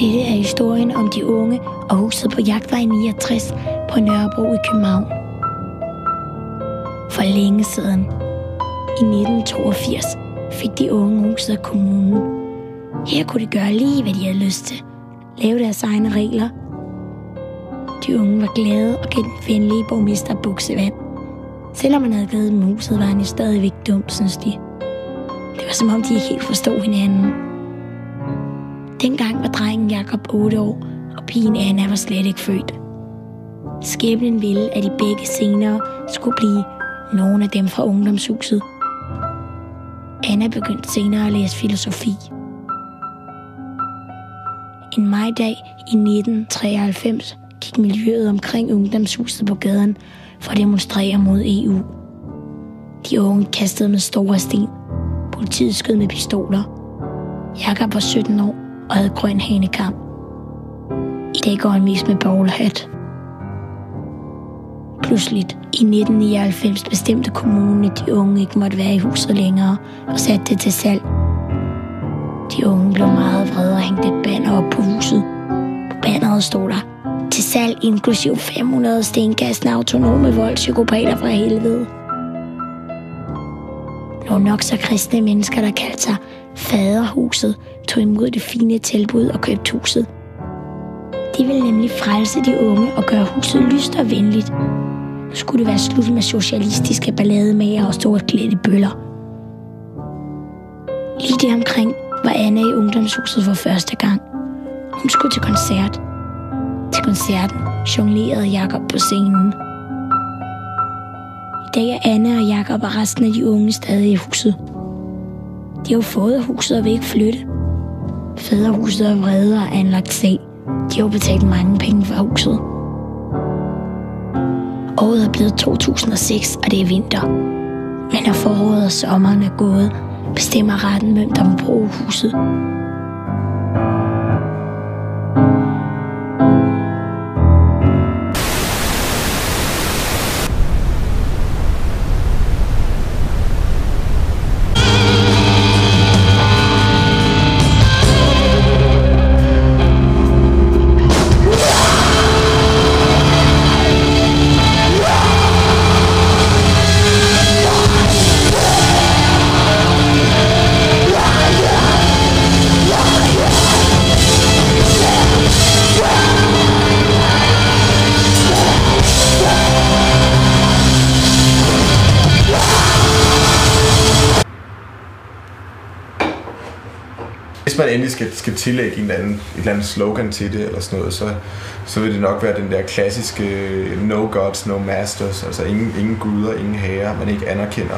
Dette er historien om de unge og huset på Jagtvej 69 på Nørrebro i København. For længe siden, i 1982, fik de unge huset af kommunen. Her kunne de gøre lige, hvad de havde lyst til. Lave deres egne regler. De unge var glade og gav den venlige borgmester buksevand. Selvom man havde givet dem huset, var han jo stadigvæk dum, synes de. Det var som om, de ikke helt forstod hinanden. Dengang var drengen Jakob 8 år, og pigen Anna var slet ikke født. Skæbnen ville, at de begge senere skulle blive nogle af dem fra ungdomshuset. Anna begyndte senere at læse filosofi. En majdag i 1993 gik miljøet omkring ungdomshuset på gaden for at demonstrere mod EU. De unge kastede med store sten. Politiet skød med pistoler. Jakob var 17 år og havde grøn hanekam. I dag går han mest med bowlerhat. Pludseligt i 1999 bestemte kommunen, at de unge ikke måtte være i huset længere og satte det til salg. De unge blev meget vrede og hængte et banner op på huset. På banneret stod der: til salg inklusiv 500 stenkastende autonome voldspsykopater fra helvede. Nogle nok så kristne mennesker, der kaldte sig Faderhuset, tog imod det fine tilbud og købte huset. De ville nemlig frelse de unge og gøre huset lyst og venligt. Nu skulle det være slut med socialistiske ballademager og store klædte bøller. Lige der omkring var Anna i ungdomshuset for første gang. Hun skulle til koncert. Til koncerten jonglerede Jakob på scenen. I dag er Anna og Jakob og resten af de unge stadig i huset. De har jo fået huset og vil ikke flytte. Faderhuset er vrede og anlagt sag. De har jo betalt mange penge for huset. Året er blevet 2006, og det er vinter. Men når foråret og sommeren er gået, bestemmer retten, hvem der må bruge huset. Hvis man endelig skal tillægge et eller andet slogan til det, eller sådan noget, så vil det nok være den der klassiske no gods, no masters, altså ingen guder, ingen herrer, man ikke anerkender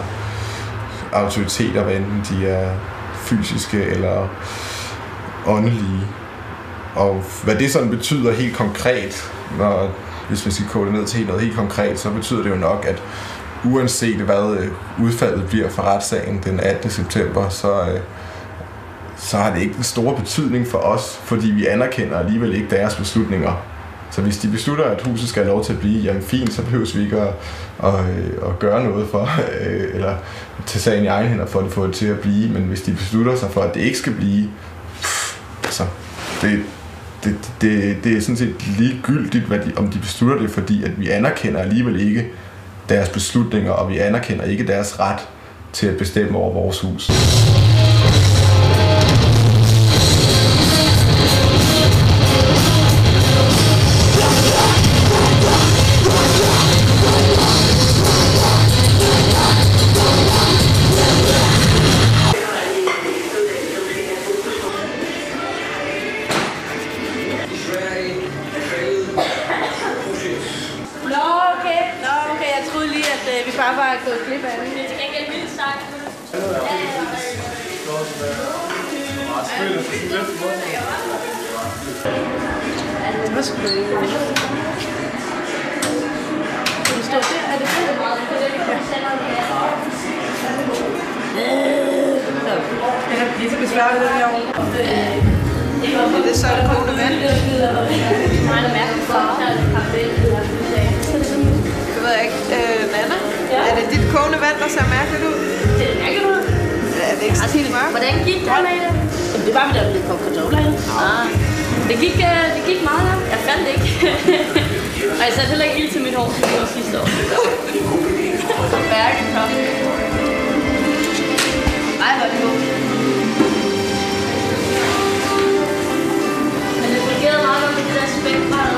autoriteter, hvad enten de er fysiske eller åndelige. Og hvad det sådan betyder helt konkret, hvis vi skal kode det ned til noget helt konkret, så betyder det jo nok, at uanset hvad udfaldet bliver for retssagen den 18. september, så har det ikke den store betydning for os, fordi vi anerkender alligevel ikke deres beslutninger. Så hvis de beslutter, at huset skal have lov til at blive, jamen fint, så behøver vi ikke at gøre noget for, eller tage sagen i egen hænder for at få det til at blive. Men hvis de beslutter sig for, at det ikke skal blive, så det er sådan set ligegyldigt, om de beslutter det, fordi at vi anerkender alligevel ikke deres beslutninger, og vi anerkender ikke deres ret til at bestemme over vores hus. Vi bare var gået glip af det. Det er til gengæld vildt sejt. Det var sgu det. Det står der, er det det? Jeg har lige så besværligt den herovre. Det er så det kogende vand. Det ved jeg ikke. Nana? Er det dit kogende vand, der ser mærkeligt ud? Det er mærkeligt ud. Er det ekstremt mørkt? Hvordan gik det med det? Det var, fordi der blev kogt kartofler i det. Det gik meget langt. Jeg fandt det ikke. Og jeg satte heller ikke ild til mit hår, som det var sidste år. Mærkeligt nok. Ej, hvor er det godt. Men det fungerede meget godt med det der spækbræd.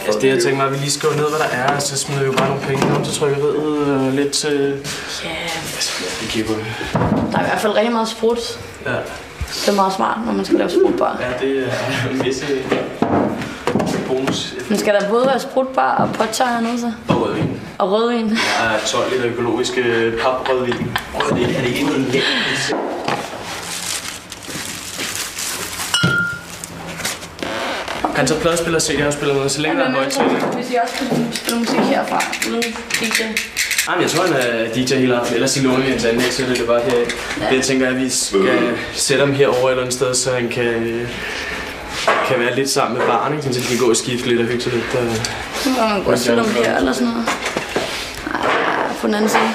Altså det jeg tænker mig, at vi lige skal gå ned, hvad der er, og så smider vi jo bare nogle penge om til trykkeriet lidt til... Ja, vi kigger på det. der er i hvert fald rigtig meget sprut. Ja. Det er meget smart, når man skal lave sprutbar. Ja, det er en visse bonus. Men skal der både være sprutbar og pottøj hernede så? Og rødvin. Og rødvin? Ja, 12 liter økologiske paprødvin. Rødvin, er det ikke en hjælp? Han tager pladespiller og CD og spiller noget, så længe der er højtaler. Hvis I også kan spille musik herfra, uden DJ. Jamen, jeg tror, han er DJ hele aften. Ellers i låner vi hans anlæg, så det er bare her. Ja. Det tænker jeg, at vi skal sætte ham herovre et eller andet sted, så han kan være lidt sammen med barn, ikke? Så de kan gå og skifte lidt og hygge sig lidt. Så må man gå og sætte om her eller sådan noget. Ej, på den anden side.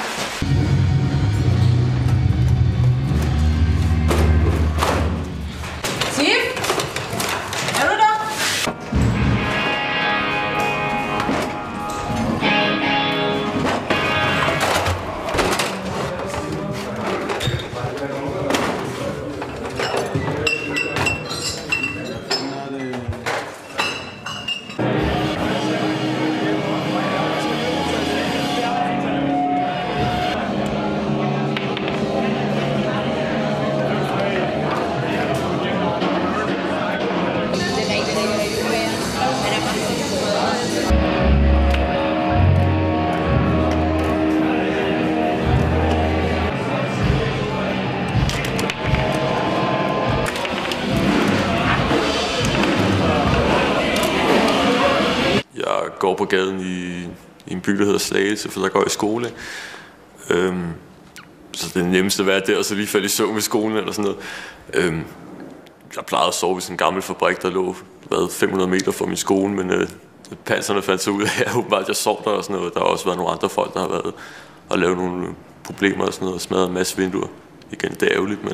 Jeg går på gaden i en by, der hedder Slagelse, for der går jeg i skole. Så det er nemmest at være der, og så lige falde i søvn ved skolen eller sådan noget. Jeg plejede at sove i sådan en gammel fabrik, der lå 500 meter fra min skole, men panserne fandt så ud af, at jeg sov der og sådan noget. Der har også været nogle andre folk, der har været og lavet nogle problemer og sådan noget, og smadret en masse vinduer. Igen, det er ærgerligt, men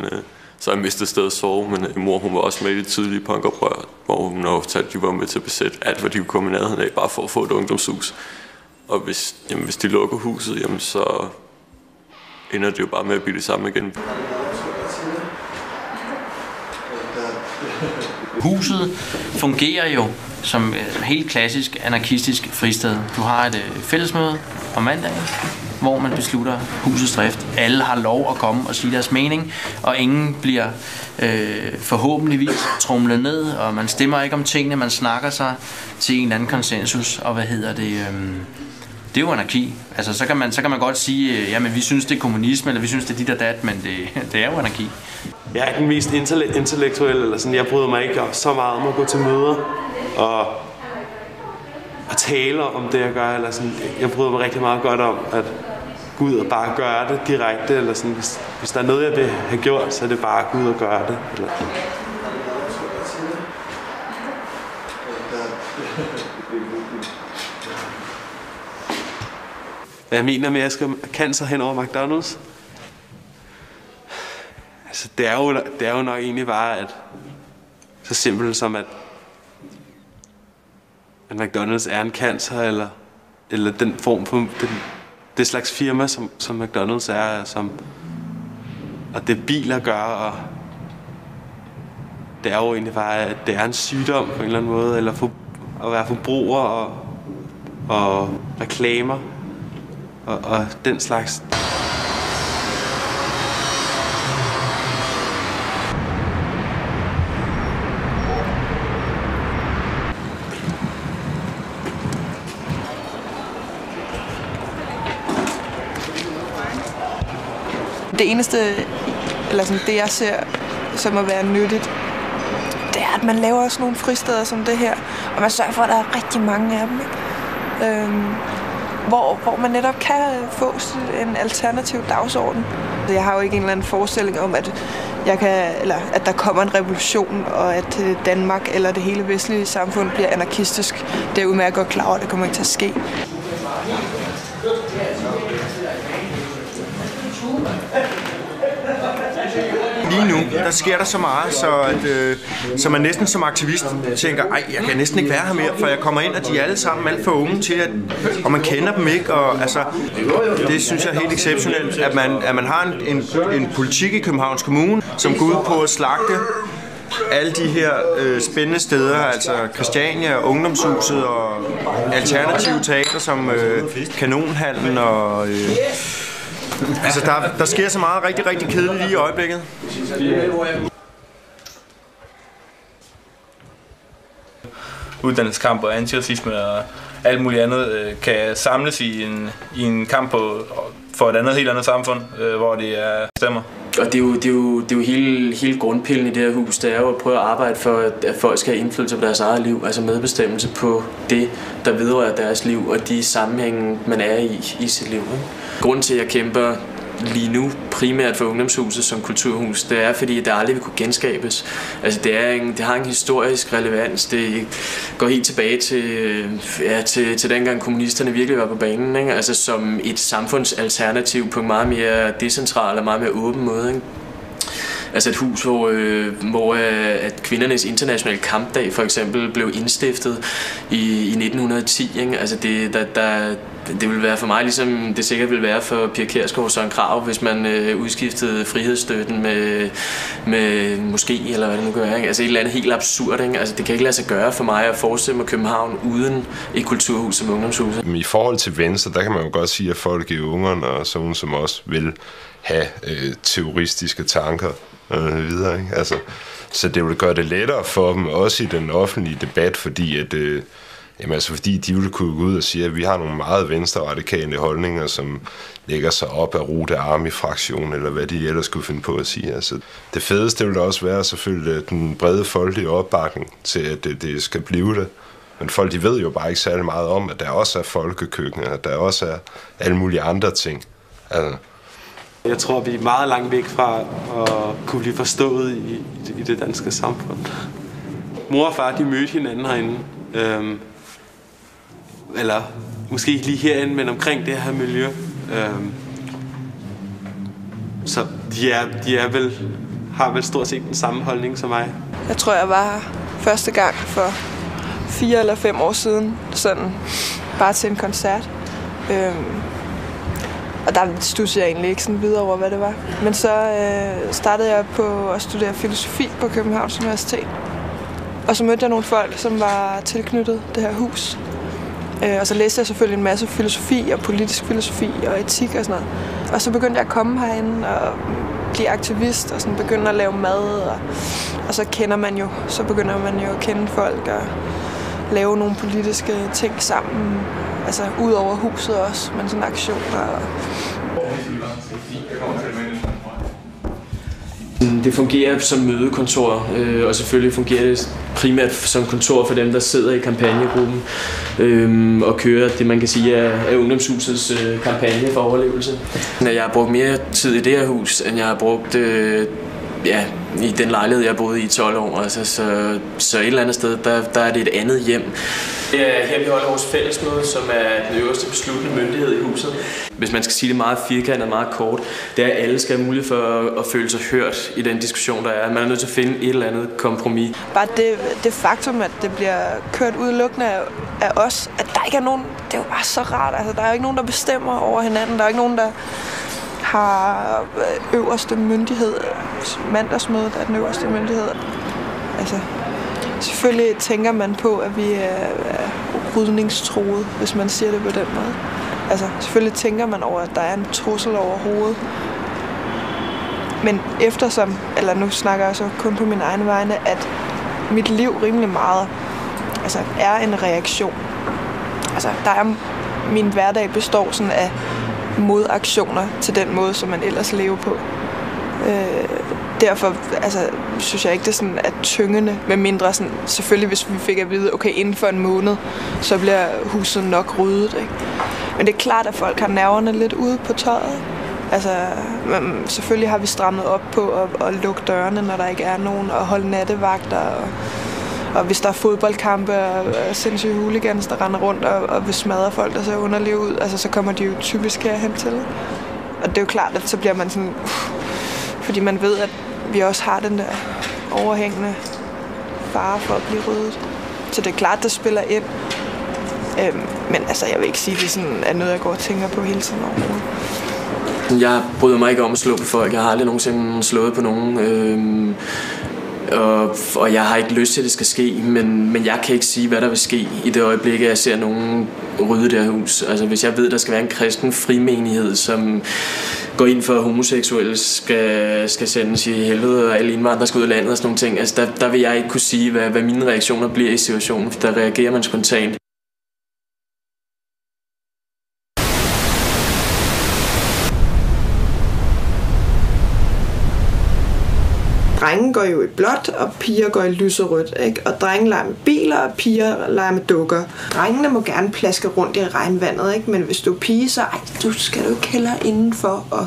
så har jeg mistet sted at sove. Men min mor, hun var også med i det tidlige punkoprør, hvor hun har fortalt, at de var med til at besætte alt, hvad de kunne komme i nærheden af, bare for at få et ungdomshus. Og hvis de lukker huset, jamen, så ender det jo bare med at blive det samme igen. Huset fungerer jo som helt klassisk anarkistisk fristed. Du har et fællesmøde om mandagen, hvor man beslutter husets drift. Alle har lov at komme og sige deres mening, og ingen bliver forhåbentligvis tromlet ned, og man stemmer ikke om tingene, man snakker sig til en eller anden konsensus, og det er jo anarki. Altså, så kan man godt sige, jamen vi synes det er kommunisme, eller vi synes det er dit og dat, men det er jo anarki. Jeg er ikke den mest intellektuelle, eller sådan. Jeg bryder mig ikke så meget om at gå til møder og tale om det, jeg gør. Eller sådan. Jeg bryder mig rigtig meget godt om at gå ud og bare gøre det direkte. Eller sådan. Hvis der er noget, jeg vil have gjort, så er det bare at gå ud og gøre det. Eller. Hvad jeg mener med, at jeg skal cancer hen over McDonald's? Altså, det er jo nok egentlig bare at så simpelt som at McDonald's er en cancer, eller den form for det slags firma, som McDonald's er, og det biler gør, og det er jo egentlig bare, at det er en sygdom på en eller anden måde, eller at være forbruger og reklamer og den slags. Det eneste, eller sådan det jeg ser, som at være nyttigt, det er, at man laver også nogle fristeder som det her, og man sørger for, at der er rigtig mange af dem, ikke? Hvor man netop kan få en alternativ dagsorden. Jeg har jo ikke en eller anden forestilling om, at at der kommer en revolution, og at Danmark eller det hele vestlige samfund bliver anarkistisk. Det er udmærket godt klar over, at det kommer ikke til at ske. Lige nu, der sker der så meget, så man næsten som aktivist tænker, ej, jeg kan næsten ikke være her mere, for jeg kommer ind, og de er alle sammen alt for unge til, og man kender dem ikke, og altså, det synes jeg er helt exceptionelt, at man har en politik i Københavns Kommune, som går ud på at slagte alle de her spændende steder, altså Christiania, Ungdomshuset og alternative teater som Kanonhallen og... Altså, der sker så meget rigtig, rigtig kedeligt lige i øjeblikket. Uddannelseskamp og antiracisme og alt muligt andet kan samles i en kamp for et helt andet samfund, hvor det er stemmer. Og det er jo hele grundpillen i det her hus, det er jo at prøve at arbejde for, at folk skal have indflydelse på deres eget liv, altså medbestemmelse på det, der vedrører deres liv, og de sammenhænge, man er i sit liv. Grunden til, at jeg kæmper lige nu primært for Ungdomshuset som kulturhus, det er, fordi det aldrig vil kunne genskabes. Altså, det har en historisk relevans. Det går helt tilbage til dengang kommunisterne virkelig var på banen, ikke? Altså som et samfundsalternativ på en meget mere decentral og meget mere åben måde, ikke? Altså et hus, hvor at kvindernes internationale kampdag for eksempel blev indstiftet i 1910. Ikke? Altså det vil være for mig, ligesom det sikkert vil være for Pia Kjærsgaard og Søren Krag, hvis man udskiftede frihedsstøtten med moské, eller hvad det nu gør. Ikke? Altså et eller andet helt absurd. Ikke? Altså det kan ikke lade sig gøre for mig at forestille mig København uden et kulturhus som Ungdomshuset. I forhold til Venstre, der kan man jo godt sige, at folk i Ungerne og sådan som os vil have terroristiske tanker videre, ikke? Altså, så det vil gøre det lettere for dem, også i den offentlige debat, fordi fordi de vil kunne gå ud og sige, at vi har nogle meget venstre-radikale holdninger, som lægger sig op af Rote Army-fraktion, eller hvad de ellers skulle finde på at sige. Altså, det fedeste vil også være selvfølgelig den brede folkelige opbakning til, at det skal blive det. Men folk, de ved jo bare ikke særlig meget om, at der også er folkekøkkener, at der også er alle mulige andre ting. Altså, jeg tror, vi er meget langt væk fra at kunne blive forstået i det danske samfund. Mor og far, de mødte hinanden herinde. Eller måske ikke lige herinde, men omkring det her miljø. Så de har vel stort set den samme holdning som mig. Jeg tror, jeg var her første gang for 4 eller 5 år siden, sådan bare til en koncert. Og der studsede jeg egentlig ikke sådan videre over, hvad det var. Men så startede jeg på at studere filosofi på Københavns Universitet. Og så mødte jeg nogle folk, som var tilknyttet det her hus. Og så læste jeg selvfølgelig en masse filosofi og politisk filosofi og etik og sådan noget. Og så begyndte jeg at komme herinde og blive aktivist og sådan begynde at lave mad. Og så begynder man jo at kende folk og lave nogle politiske ting sammen. Altså ud over huset også, men sådan aktioner. Det fungerer som mødekontor, og selvfølgelig fungerer det primært som kontor for dem, der sidder i kampagnegruppen og kører det, man kan sige, er Ungdomshusets kampagne for overlevelse. Jeg har brugt mere tid i det her hus, end jeg har brugt ja, i den lejlighed, jeg boede i 12 år. Altså, så et eller andet sted, der er det et andet hjem. Det er her, vi holder vores fællesmøde, som er den øverste besluttende myndighed i huset. Hvis man skal sige det meget firkantet og meget kort, det er, at alle skal have mulighed for at føle sig hørt i den diskussion, der er. Man er nødt til at finde et eller andet kompromis. Bare det faktum, at det bliver kørt udelukkende af os, at der ikke er nogen, det er jo bare så rart. Altså, der er jo ikke nogen, der bestemmer over hinanden. Der er ikke nogen, der har øverste myndighed. Mandagsmødet er den øverste myndighed. Altså, selvfølgelig tænker man på, at vi er rydningstroede, hvis man siger det på den måde. Altså, selvfølgelig tænker man over, at der er en trussel over hovedet. Men eftersom, eller nu snakker jeg så kun på mine egne vegne, at mit liv rimelig meget er en reaktion. Altså, min hverdag består sådan af modaktioner til den måde, som man ellers lever på. Derfor synes jeg ikke, det sådan er tyngende, med mindre sådan, selvfølgelig hvis vi fik at vide, okay, inden for en måned, så bliver huset nok ryddet, ikke? Men det er klart, at folk har nerverne lidt ude på tøjet. Altså, selvfølgelig har vi strammet op på at lukke dørene, når der ikke er nogen, og holde nattevagter, og hvis der er fodboldkampe og sindssyge hooligans, der render rundt og vil smadre folk, der ser underlige ud, altså, så kommer de jo typisk herhen til. Og det er jo klart, at så bliver man sådan... Fordi man ved, at vi også har den der overhængende fare for at blive ryddet. Så det er klart, det spiller ind. Men jeg vil ikke sige, at det sådan er noget, jeg går og tænker på hele tiden overhovedet. Jeg bryder mig ikke om at slå på folk. Jeg har aldrig nogensinde slået på nogen. Og jeg har ikke lyst til, at det skal ske, men jeg kan ikke sige, hvad der vil ske i det øjeblik, at jeg ser nogen rydde det her hus. Altså, hvis jeg ved, at der skal være en kristen frimenighed, som går ind for, at homoseksuelle skal sendes i helvede, og alle indvandrere skal ud af landet og sådan nogle ting, altså, der vil jeg ikke kunne sige, hvad mine reaktioner bliver i situationen, for der reagerer man spontant. Drenge går jo i blåt, og piger går i lyserødt, ikke? Og drenge leger med biler, og piger leger med dukker. Drengene må gerne plaske rundt i regnvandet, ikke? Men hvis du er pige, så du skal jo ikke hellere indenfor. Og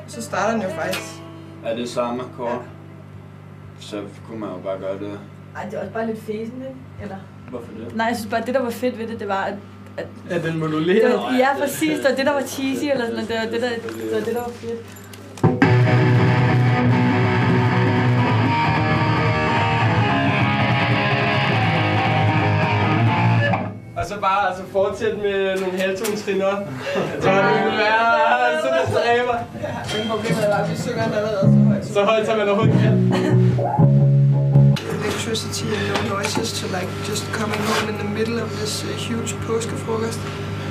så starter den jo faktisk. Er det samme kort? Ja. Så kunne man jo bare gøre det. Ej, det er også bare lidt fæsen, ikke? Eller? Hvorfor det? Nej, jeg synes bare, det der var fedt ved det, det var, at den modulerede? Ja, præcis. Det var det, der var cheesy, eller sådan. Det var det, der var fedt. Og så bare fortsætte med nogle halvtonstrinner. Så det vil være sådan en stræber. Men problemet er, at vi synger allerede så højt, så man overhovedet kan. Electricity and no noises to just coming home in the middle of this huge påskefrokost.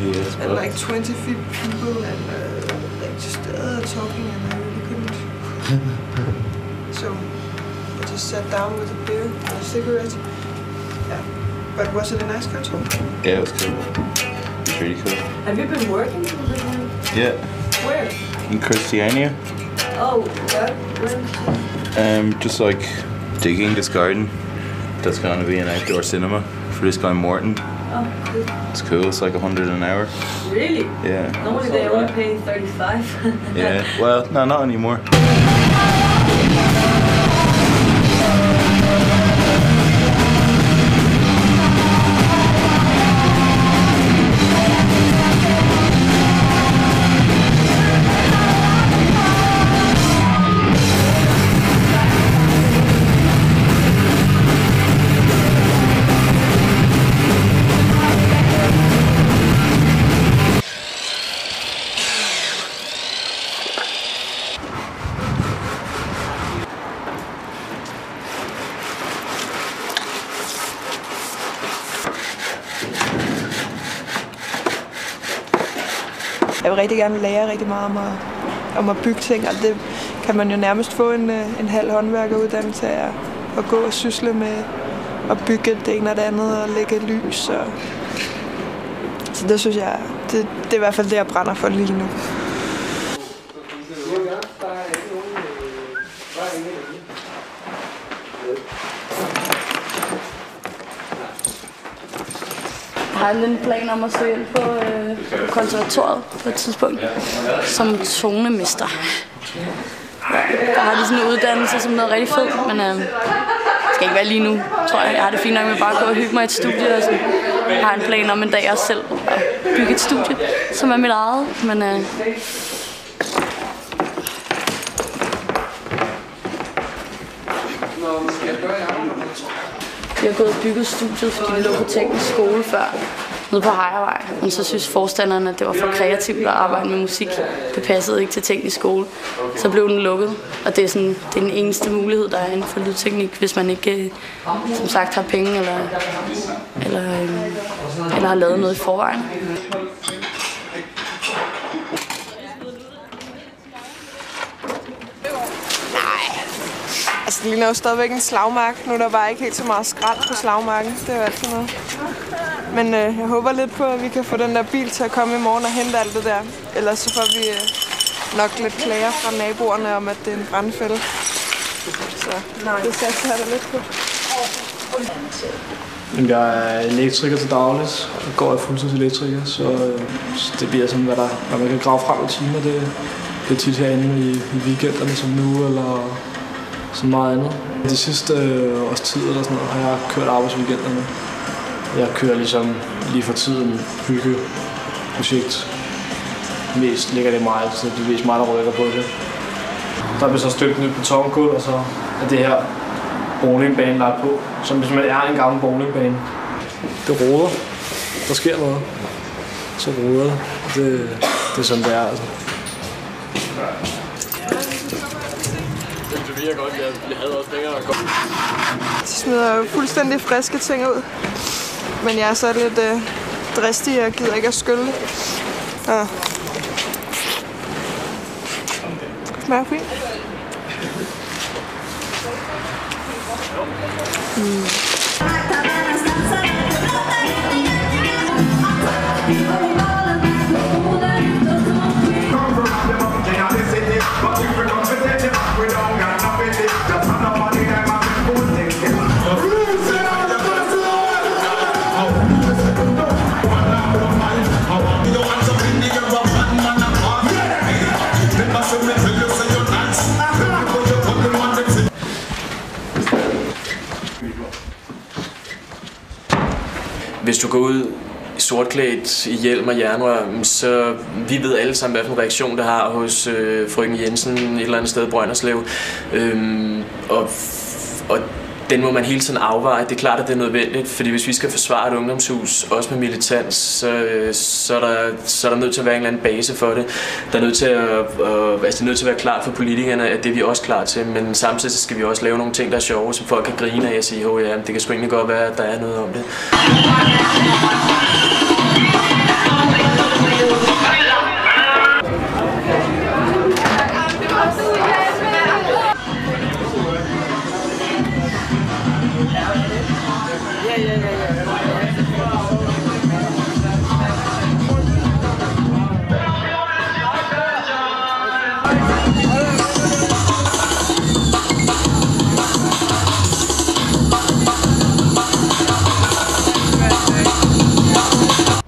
Yes, and 20 people and just talking, and I really couldn't. So I just sat down with a beer and a cigarette. Yeah. But was it a nice concert? Yeah, it was cool. Pretty cool. Have you been working? Yeah. Where? In Christiania. Oh, where? Just digging this garden. That's gonna be an outdoor cinema for this guy Morton. Oh, cool. It's cool. It's like 100 an hour. Really? Yeah. Normally they only pay 35. Yeah. Well, no, not anymore. Jeg vil rigtig gerne lære rigtig meget om at bygge ting, og det kan man jo nærmest få en halv håndværkeruddannelse af at gå og sysle med at bygge det ene og det andet og lægge lys. Så det synes jeg, det er i hvert fald det, jeg brænder for lige nu. Jeg har en plan om at søge ind på konservatoriet på et tidspunkt som tonemester. Der har de sådan en uddannelse som noget rigtig fedt, men det skal ikke være lige nu, tror jeg. Jeg har det fint nok med bare at gå og hygge mig i et studie. Og sådan. Jeg har en plan om en dag også selv at bygge et studie, som er mit eget. Men, vi har gået og bygget studiet, fordi vi lå på teknisk skole før, nede på Hejervej. Men så synes forstanderen, at det var for kreativt at arbejde med musik. Det passede ikke til teknisk skole. Så blev den lukket, og det er den eneste mulighed, der er inden for lydteknik, hvis man ikke, som sagt, har penge eller har lavet noget i forvejen. Altså, det ligner jo stadigvæk en slagmark. Nu er der bare ikke helt så meget skrald på slagmarken. Det er jo altid noget. Men jeg håber lidt på, at vi kan få den der bil til at komme i morgen og hente alt det der. Ellers så får vi nok lidt klager fra naboerne om, at det er en brandfælde. Så det satser jeg da lidt på. Jeg er elektriker til dagligt. Jeg går fuldtidselektriker, så det bliver sådan, hvad man kan grave frem i timer. Det er tit herinde i weekenderne som nu, eller sådan meget andet. De sidste års tid eller sådan noget, har jeg kørt arbejdsweekenderne. Jeg kører ligesom lige for tiden byggeprojekt. Mest ligger det meget, så det er mest mig, der rykker på det. Der bliver så støbt nyt betongulv, og så er det her bowlingbane lagt på, som hvis man er en gammel bowlingbane. Det roder. Der sker noget. Så roder det. Det er sådan, det er altså. Det virker godt, jeg havde også længere at gå. De smider jo fuldstændig friske ting ud. Men jeg er så lidt dristig, og gider ikke at skylle det. Ja. Det smager fint. Hvis du går ud sortklædt i hjelm og jernrør, så vi ved alle sammen, hvad for en reaktion det har hos frøken Jensen et eller andet sted i Brønderslev. Og den må man hele tiden afveje. Det er klart, at det er nødvendigt, fordi hvis vi skal forsvare et ungdomshus, også med militans, så er der nødt til at være en eller anden base for det. Der er nødt til det er nødt til at være klart for politikerne, at det er vi også klar til, men samtidig skal vi også lave nogle ting, der er sjove, som folk kan grine af og sige, ja, det kan sgu egentlig godt være, at der er noget om det.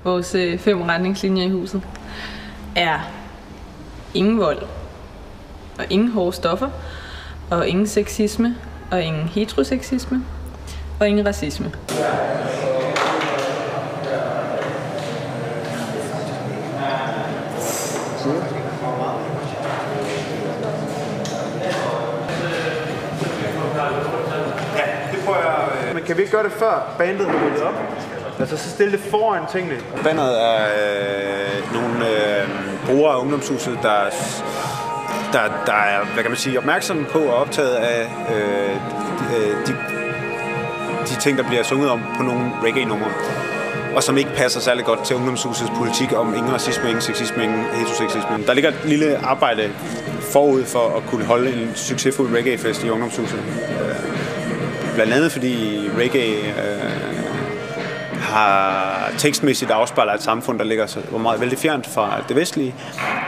Vores 5 retningslinjer i huset er ingen vold, og ingen hårde stoffer, og ingen sexisme, og ingen heteroseksisme, og ingen racisme. Men kan vi ikke gøre det før bandet er ryddet op? Altså så stille det foran tingene. Bandet er nogle brugere af ungdomshuset, der er, hvad kan man sige, opmærksomme på og optaget af de ting, der bliver sunget om på nogle reggae-numre. Og som ikke passer særlig godt til ungdomshusets politik om ingen racisme, ingen sexisme, ingen heteroseksisme. Der ligger et lille arbejde forud for at kunne holde en succesfuld reggae-fest i ungdomshuset. Blandt andet fordi reggae har tekstmæssigt afspejler et samfund, der ligger så meget vældig fjernt fra det vestlige,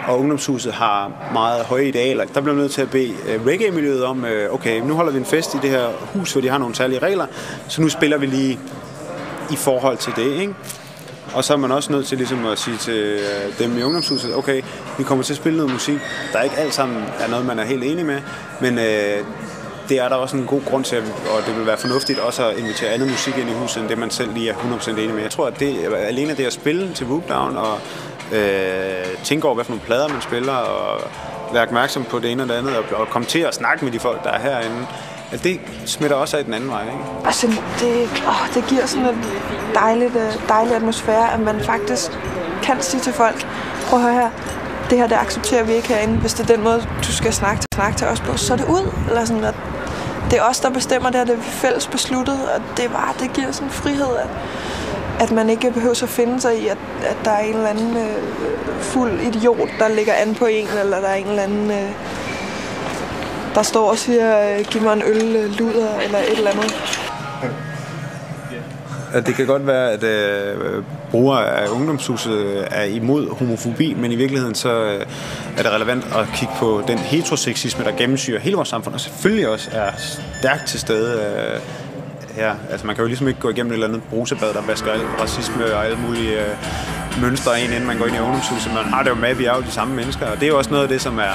og Ungdomshuset har meget høje idealer. Der bliver nødt til at bede reggae-miljøet om, okay, nu holder vi en fest i det her hus, hvor de har nogle særlige regler, så nu spiller vi lige i forhold til det, ikke? Og så er man også nødt til ligesom at sige til dem i Ungdomshuset, okay, vi kommer til at spille noget musik, der ikke alt sammen er noget, man er helt enig med, men det er der også en god grund til, og det vil være fornuftigt også at invitere andet musik ind i huset, end det man selv lige er 100% enig med. Jeg tror, at det alene det at spille til Whoop Down og tænke over, hvad for nogle plader man spiller, og være opmærksom på det ene og det andet, og komme til at snakke med de folk, der er herinde, at det smitter også af den anden vej, ikke? Altså, det giver sådan en dejlig atmosfære, at man faktisk kan sige til folk, prøv at høre her, det her, det accepterer vi ikke herinde. Hvis det er den måde, du skal snakke til os på, så er det ud. Eller sådan, at det er os, der bestemmer det her, det er vi fælles besluttet, og det giver sådan en frihed, at man ikke behøver at finde sig i, at der er en eller anden fuld idiot, der ligger an på en, eller der er en eller anden, der står og siger, giv mig en øl, luder, eller et eller andet. Det kan godt være, at brugere af Ungdomshuset er imod homofobi, men i virkeligheden så er det relevant at kigge på den heteroseksisme, der gennemsyrer hele vores samfund, og selvfølgelig også er stærkt til stede her. Altså man kan jo ligesom ikke gå igennem et eller andet brusebad, der vasker al racisme og alle mulige mønstre ind, inden man går ind i Ungdomshuset. Man har det jo med, at vi er jo de samme mennesker, og det er jo også noget af det, som er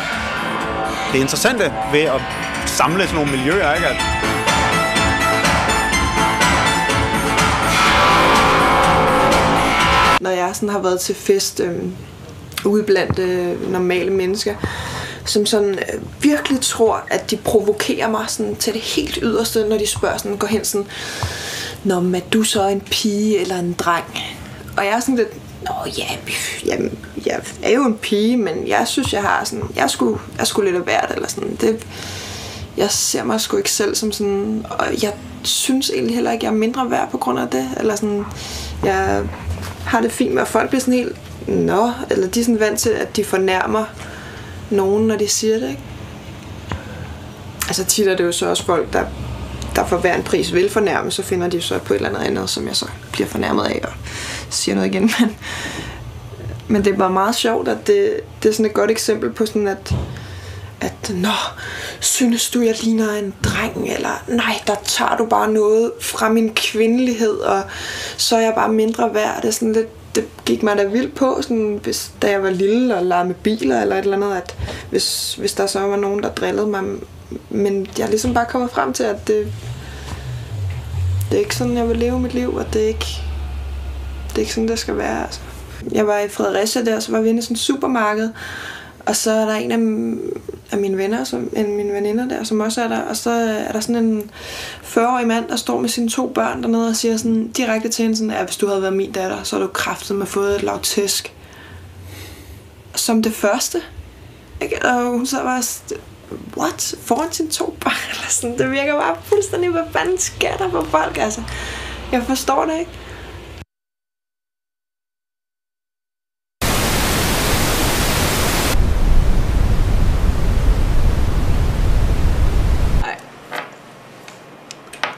det interessante ved at samle sådan nogle miljøer, ikke? Når jeg sådan har været til fest ude blandt normale mennesker, som sådan virkelig tror, at de provokerer mig sådan, til det helt yderste, når de spørger sådan, går hen sådan, nå, men er du så en pige eller en dreng? Og jeg er sådan lidt, nå ja, jeg er jo en pige, men jeg synes, jeg har sådan, jeg er sgu lidt af hvert, eller sådan, det, jeg ser mig sgu ikke selv som sådan, og jeg synes egentlig heller ikke, jeg er mindre værd på grund af det, eller sådan, jeg har det fint med, at folk bliver sådan helt, nå, eller de er sådan vant til, at de fornærmer nogen, når de siger det, ikke? Altså tit er det jo så også folk, der for hver en pris vil fornærme, så finder de så på et eller andet, som jeg så bliver fornærmet af og siger noget igen, men det er bare meget sjovt, at det er sådan et godt eksempel på sådan, at nå, synes du, jeg ligner en dreng, eller nej, der tager du bare noget fra min kvindelighed, og så er jeg bare mindre værd. Det er sådan lidt, det gik mig da vildt på, sådan, da jeg var lille og legede med biler eller et eller andet, at hvis der så var nogen, der drillede mig, men jeg er ligesom bare kommet frem til, at det er ikke sådan, jeg vil leve mit liv, og det er ikke sådan, det skal være. Altså. Jeg var i Fredericia der, så var vi inde i sådan et supermarked, og så er der en af mine venner, mine veninder der, som også er der, og så er der sådan en 40-årig mand, der står med sine 2 børn dernede og siger sådan direkte til hende sådan, at hvis du havde været min datter, så havde du kraftedeme fået et lag tæsk. Som det første. Ikke? Og hun så var what? Foran sine 2 børn? Eller sådan. Det virker bare fuldstændig, hvad fanden sker der for folk? Altså, jeg forstår det ikke.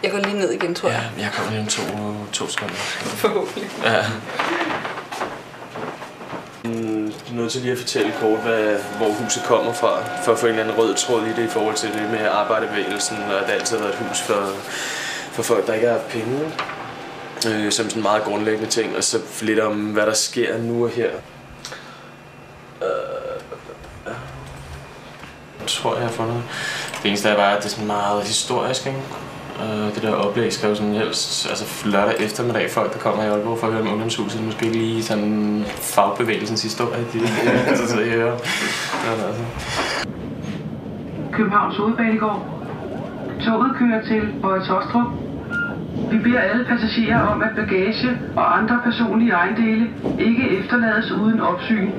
Jeg går lige ned igen, tror jeg. Ja, jeg kommer lige om to sekunder. Forhåbentlig. Ja. Nødt til lige at fortælle kort, hvor huset kommer fra, for at få en eller anden rød tråd i det i forhold til det med arbejderbevægelsen, og at det altid har været et hus for folk, der ikke har penge. Som sådan en meget grundlæggende ting, og så lidt om, hvad der sker nu og her. Jeg tror, jeg har fundet. Det eneste er bare, at det er sådan meget historisk, ikke? Det der oplæg skrev sådan helst, altså lørdag eftermiddag, folk der kommer i Aalborg for at høre om Ungdomshuset, måske lige sådan fagbevægelsens historie, så det hører. Københavns Hovedbanegård. Toget kører til Høje-Taastrup. Vi beder alle passagerer om, at bagage og andre personlige ejendele ikke efterlades uden opsyn.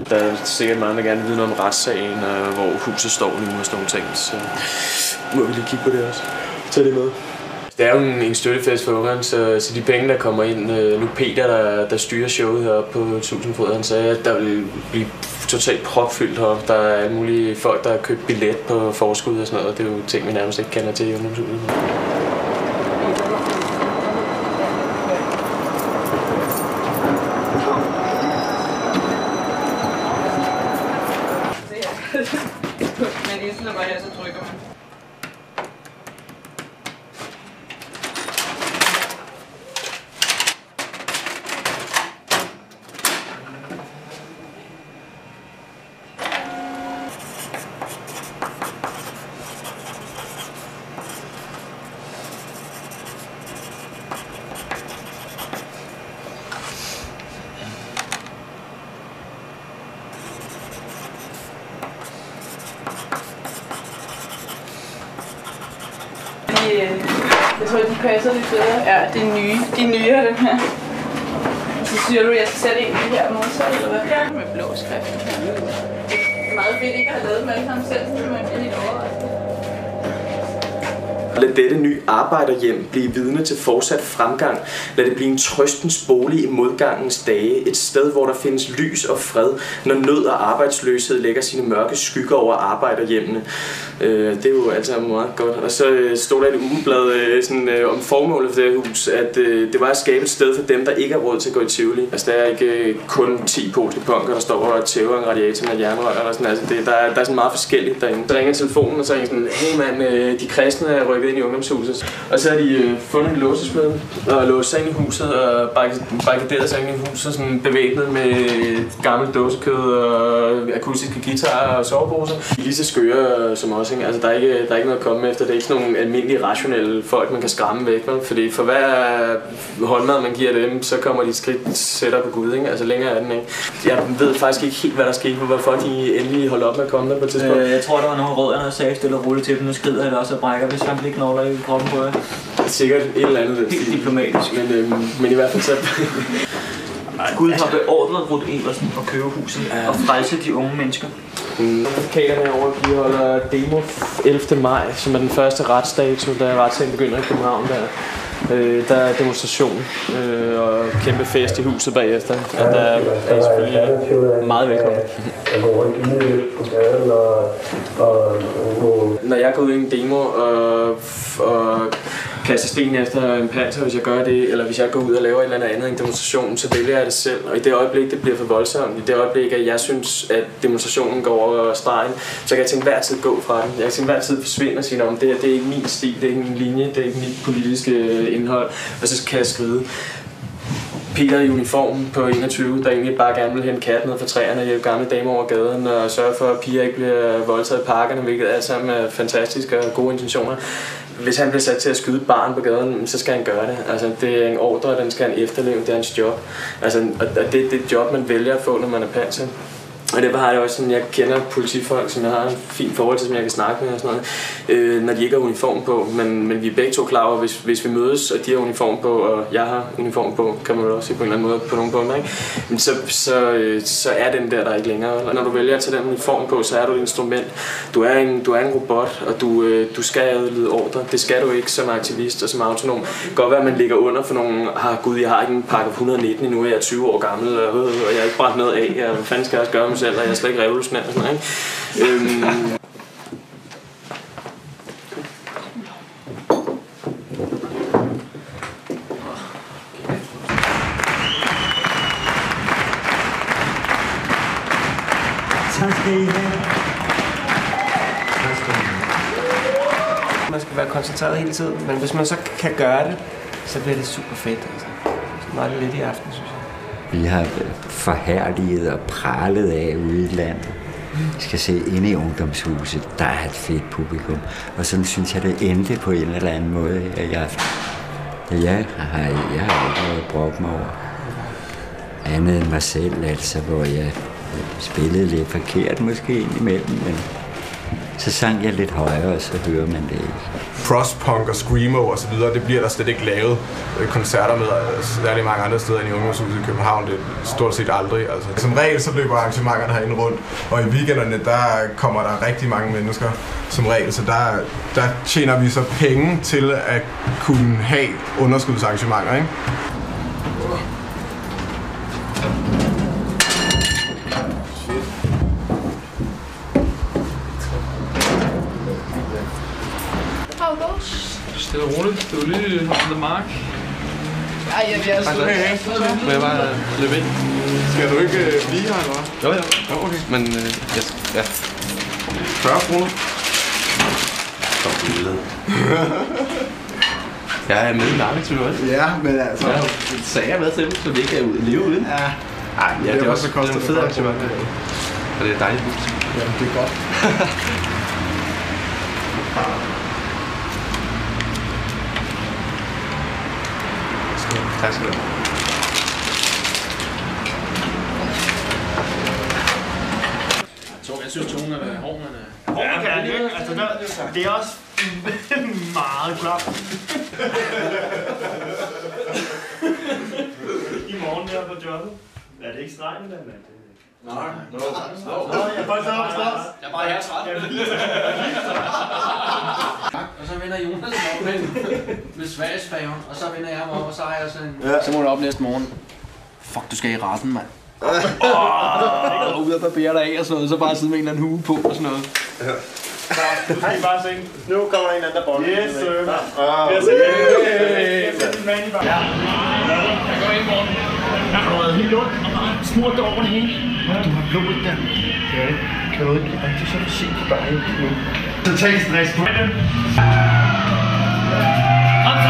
Der er sikkert mange, der gerne vil vide noget om retssagen, hvor huset står nu og sådan nogle ting, så må vi lige kigge på det også. Tag det med. Det er jo en støttefest for ungerne, så de penge, der kommer ind, nu Peter, der styrer showet heroppe på 1000 fod, han sagde, at der vil blive totalt propfyldt heroppe. Der er alle mulige folk, der har købt billet på forskud og sådan noget. Det er jo ting, vi nærmest ikke kender til i ungdomshuset. Men lige sådan, at så trykker man. Jeg tror, de passer lidt bedre. Ja, det er nye. De er nye af dem her. Så siger du, at jeg skal sætte en her modsat, eller hvad? Ja. Med blå skrift. Det er meget fedt ikke at have lavet dem alle sammen selv, så man bliver helt overrasket. Lad dette nye arbejderhjem blive vidne til fortsat fremgang. Lad det blive en trøstens bolig i modgangens dage. Et sted, hvor der findes lys og fred, når nød og arbejdsløshed lægger sine mørke skygger over arbejderhjemmene. Det er jo altid meget godt. Og så stod der et ugeblad om formålet for det her hus, at det var at skabe et sted for dem, der ikke har råd til at gå i Tivoli. Altså der er ikke kun 10 polske punker, der står og tæver en radiator med jernrør eller sådan. Altså, der er sådan meget forskelligt derinde. Så ringer telefonen, og så er sådan, hey mand, de kristne er rykket ind i ungdomshuset. Og så har de fundet en låsesmed og låst sig ind i huset og barrikaderet sig ind i huset, sådan bevæbnet med gammelt dåsekød og akustiske guitarer og soveposer. De er lige så skøre som os, ikke? Altså der er ikke noget at komme efter. Det er ikke sådan nogle almindelige rationelle folk, man kan skræmme væk, vel? Fordi for hver håndmad man giver dem, så kommer de et skridt sætter på Gud, ikke? Altså længere er den, ikke? Jeg ved faktisk ikke helt, hvad der skete, hvorfor de endelig holdt op med at komme der på et tidspunkt. Jeg tror, der var nogle rødder, der sagde stille og roligt til dem, nu skrider eller også brækker, hvis han ikke knogler i kroppen på jer. Sikkert et eller andet. Helt diplomatisk. Men i hvert fald så... Gud har beordret Ruth Eversen at købe huset og frelse de unge mennesker. Advokaterne herovre, de holder demo 11. maj, som er den første retsdato, da retssagen begynder i København. Der er demonstration og kæmpe fest i huset bagefter. Og der er selvfølgelig meget velkommen. Når jeg går ud i en demo og kaster sten efter en panser, hvis jeg gør det, eller hvis jeg går ud og laver et eller andet en demonstration, så vælger jeg det selv. Og i det øjeblik, det bliver for voldsomt, i det øjeblik, at jeg synes, at demonstrationen går over stregen, så kan jeg til enhver tid gå fra den. Jeg kan til enhver tid forsvinde og sige, at det er ikke min stil, det er ikke min linje, det er ikke mit politiske indhold, og så kan jeg skride. Peter i uniform på 21, der egentlig bare gerne vil hente katten ned fra træerne, hjælpe gamle damer over gaden og sørge for, at piger ikke bliver voldtaget i parkerne, hvilket alt sammen er fantastisk og gode intentioner. Hvis han bliver sat til at skyde et barn på gaden, så skal han gøre det. Altså, det er en ordre, og den skal han efterleve. Det er hans job. Altså, og det er det job, man vælger at få, når man er panser. Og det har jeg også sådan, jeg kender politifolk, som jeg har en fin forhold til, som jeg kan snakke med og sådan noget, når de ikke har uniform på. Men vi er begge to klar over, hvis vi mødes, og de har uniform på, og jeg har uniform på, kan man jo også sige på en eller anden måde på nogle punkter, ikke? Men så er den der ikke længere. Og når du vælger at tage den uniform på, så er du et instrument. Du er en robot, og du skal adlyde ordre. Det skal du ikke som aktivist og som autonom. Det kan godt være, at man ligger under for nogle, gud, jeg har ikke en pakke 119 endnu, jeg er 20 år gammel, og jeg har ikke brændt noget af, og hvad fanden skal jeg også gøre selv, og jeg er slet ikke revolutionær og sådan noget, ikke? Man skal være koncentreret hele tiden, men hvis man så kan gøre det, så bliver det super fedt. Altså. Så meget lidt i aften, synes jeg. Vi har forhærliget og pralet af ude i landet. Vi skal se inde i ungdomshuset, der er et fedt publikum. Og sådan synes jeg, det endte på en eller anden måde i aften. Jeg har ikke noget brugt mig over. Andet end mig selv, altså, hvor jeg spillede lidt forkert måske indimellem, men så sang jeg lidt højere, og så hører man det ikke. Crosspunk og screamo og så videre, det bliver der slet ikke lavet koncerter med. Særligt mange andre steder end i ungdomshuset i København, det er stort set aldrig. Altså. Som regel så løber arrangementerne herinde rundt, og i weekenderne der kommer der rigtig mange mennesker som regel, så der tjener vi så penge til at kunne have underskudsarrangementer, ikke? stille og roligt. Det er jo lige the mark. Ej, jeg vil altså... Må jeg bare løbe ind? Skal du ikke blive her, eller hvad? Jo, okay. Men ja. 40 kroner. Godt billede. Jeg er med i marketing også. Ja, men altså... Ja, sagde jeg med til dem, så vi ikke kan leve uden. Ja. Ej, ja, det er også koster en fed arrangement. Og det er dejligt hus. Ja, det er godt. Tak skal du have. Jeg synes, tonen er hård, men... Ja, kan jeg ikke. Altså, det er også meget klart. I morgen her på jobbet. Er det ikke stregen, den mand? Nej. Jeg får så op og jeg er bare her træt. Og så vender Jonas op med Svagesfærgen, og så vender jeg mig op, og så har jeg sådan... Ja. Så må du op næste morgen. Fuck, du skal i retten, mand. Og ud og barbere dig af og sådan noget, så bare sidde med en eller anden hue på og sådan noget. Ja. Hej, bare se. Nu kommer der en anden, der boller. Yes, sir. Ja. Jeg går ind i morgen. Jeg har røget helt ondt og bare smurt over det hele. Du har blodet der. Ja, kan du ikke rigtig så se på dig nu? Så tag stress på den. Kom så,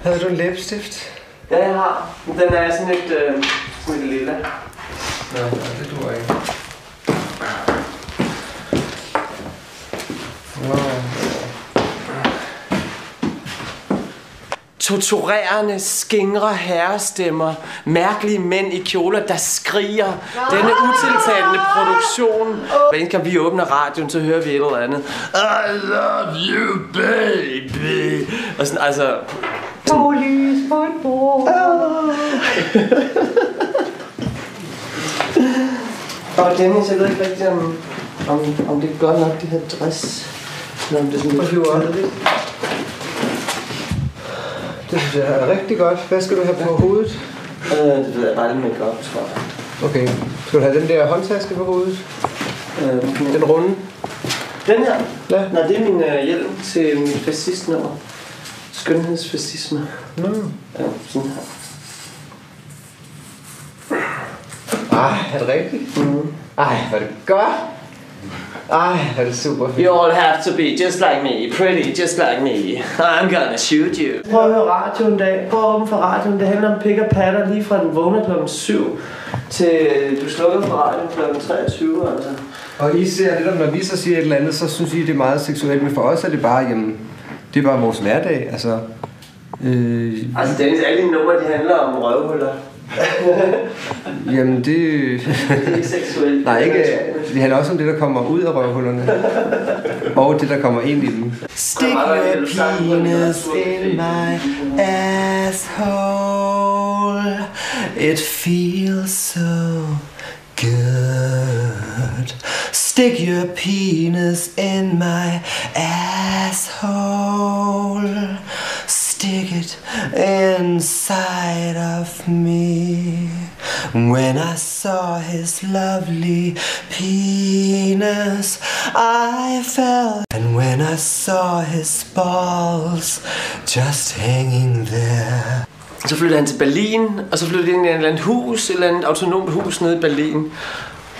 Havde du en læbestift? Ja, jeg har. Den er sådan et lilla. Nå, det duer ikke. Torturerende, skingre herrestemmer, mærkelige mænd i kjoler, der skriger. Denne utiltalende produktion. Hver eneste gang vi åbner radioen, så hører vi et eller andet. I love you, baby. Og sådan, altså... Police football. Og Dennis, jeg ved ikke rigtig, om det er godt nok, det her dress. Eller om det er sådan lidt kedeligt. Det synes jeg er rigtig godt. Hvad skal du have på hovedet? Det ved jeg bare lidt make-up, tror jeg. Okay. Skal du have den der håndtaske på hovedet? Den runde? Den her? Ja. Nej, det er min hjelm til mit fascistnummer. Skønhedsfascisme. Ja, sådan her. Ej, er det rigtigt? Ej, hvor er det godt. Ej, er det super fedt. You all have to be just like me, pretty just like me. I'm gonna shoot you. Prøv at høre radioen en dag. Prøv at åbne for radioen. Det handler om pik og patter lige fra den vågner klokken 7 til du slukker for radioen klokken 23. Altså. Og I ser lidt om, når vi så siger et eller andet, så synes I, det er meget seksuelt. Men for os er det bare, jamen, det er bare vores hverdag. Altså, altså Dennis, alle dine numre, de handler om røvhuller. Jamen det... Det er ikke seksuelt. Nej, ikke. Det handler også om det, der kommer ud af røvhullerne. Og det, der kommer ind i dem. Stick your penis in my asshole. It feels so good. Stick your penis in my asshole. Stick it inside of me. When I saw his lovely penis, I fell. And when I saw his balls just hanging there. Så flyttede han til Berlin, og så flyttede han ind i et eller andet hus, et eller andet autonomt hus nede i Berlin.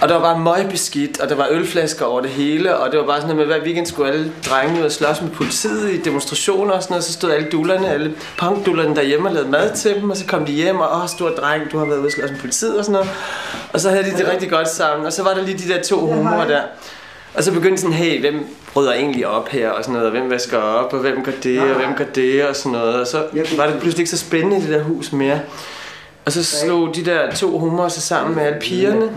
Og der var bare møgbeskidt, og der var ølflasker over det hele, og det var bare sådan noget med, hver weekend skulle alle drenge ud og slås med politiet i demonstrationer og sådan noget, så stod alle dullerne, alle punkdullerne derhjemme og lavede mad til dem, og så kom de hjem, og stor dreng, du har været ude og slås med politiet og sådan noget. Og så havde de det rigtig godt sammen, og så var der lige de der to homoer der. Og så begyndte sådan, hey, hvem rydder egentlig op her, og sådan noget, og hvem vasker op, og hvem gør det, og hvem gør det, og sådan noget. Og så var det pludselig ikke så spændende i det der hus mere. Og så slog de der 2 homoer sig sammen med alle pigerne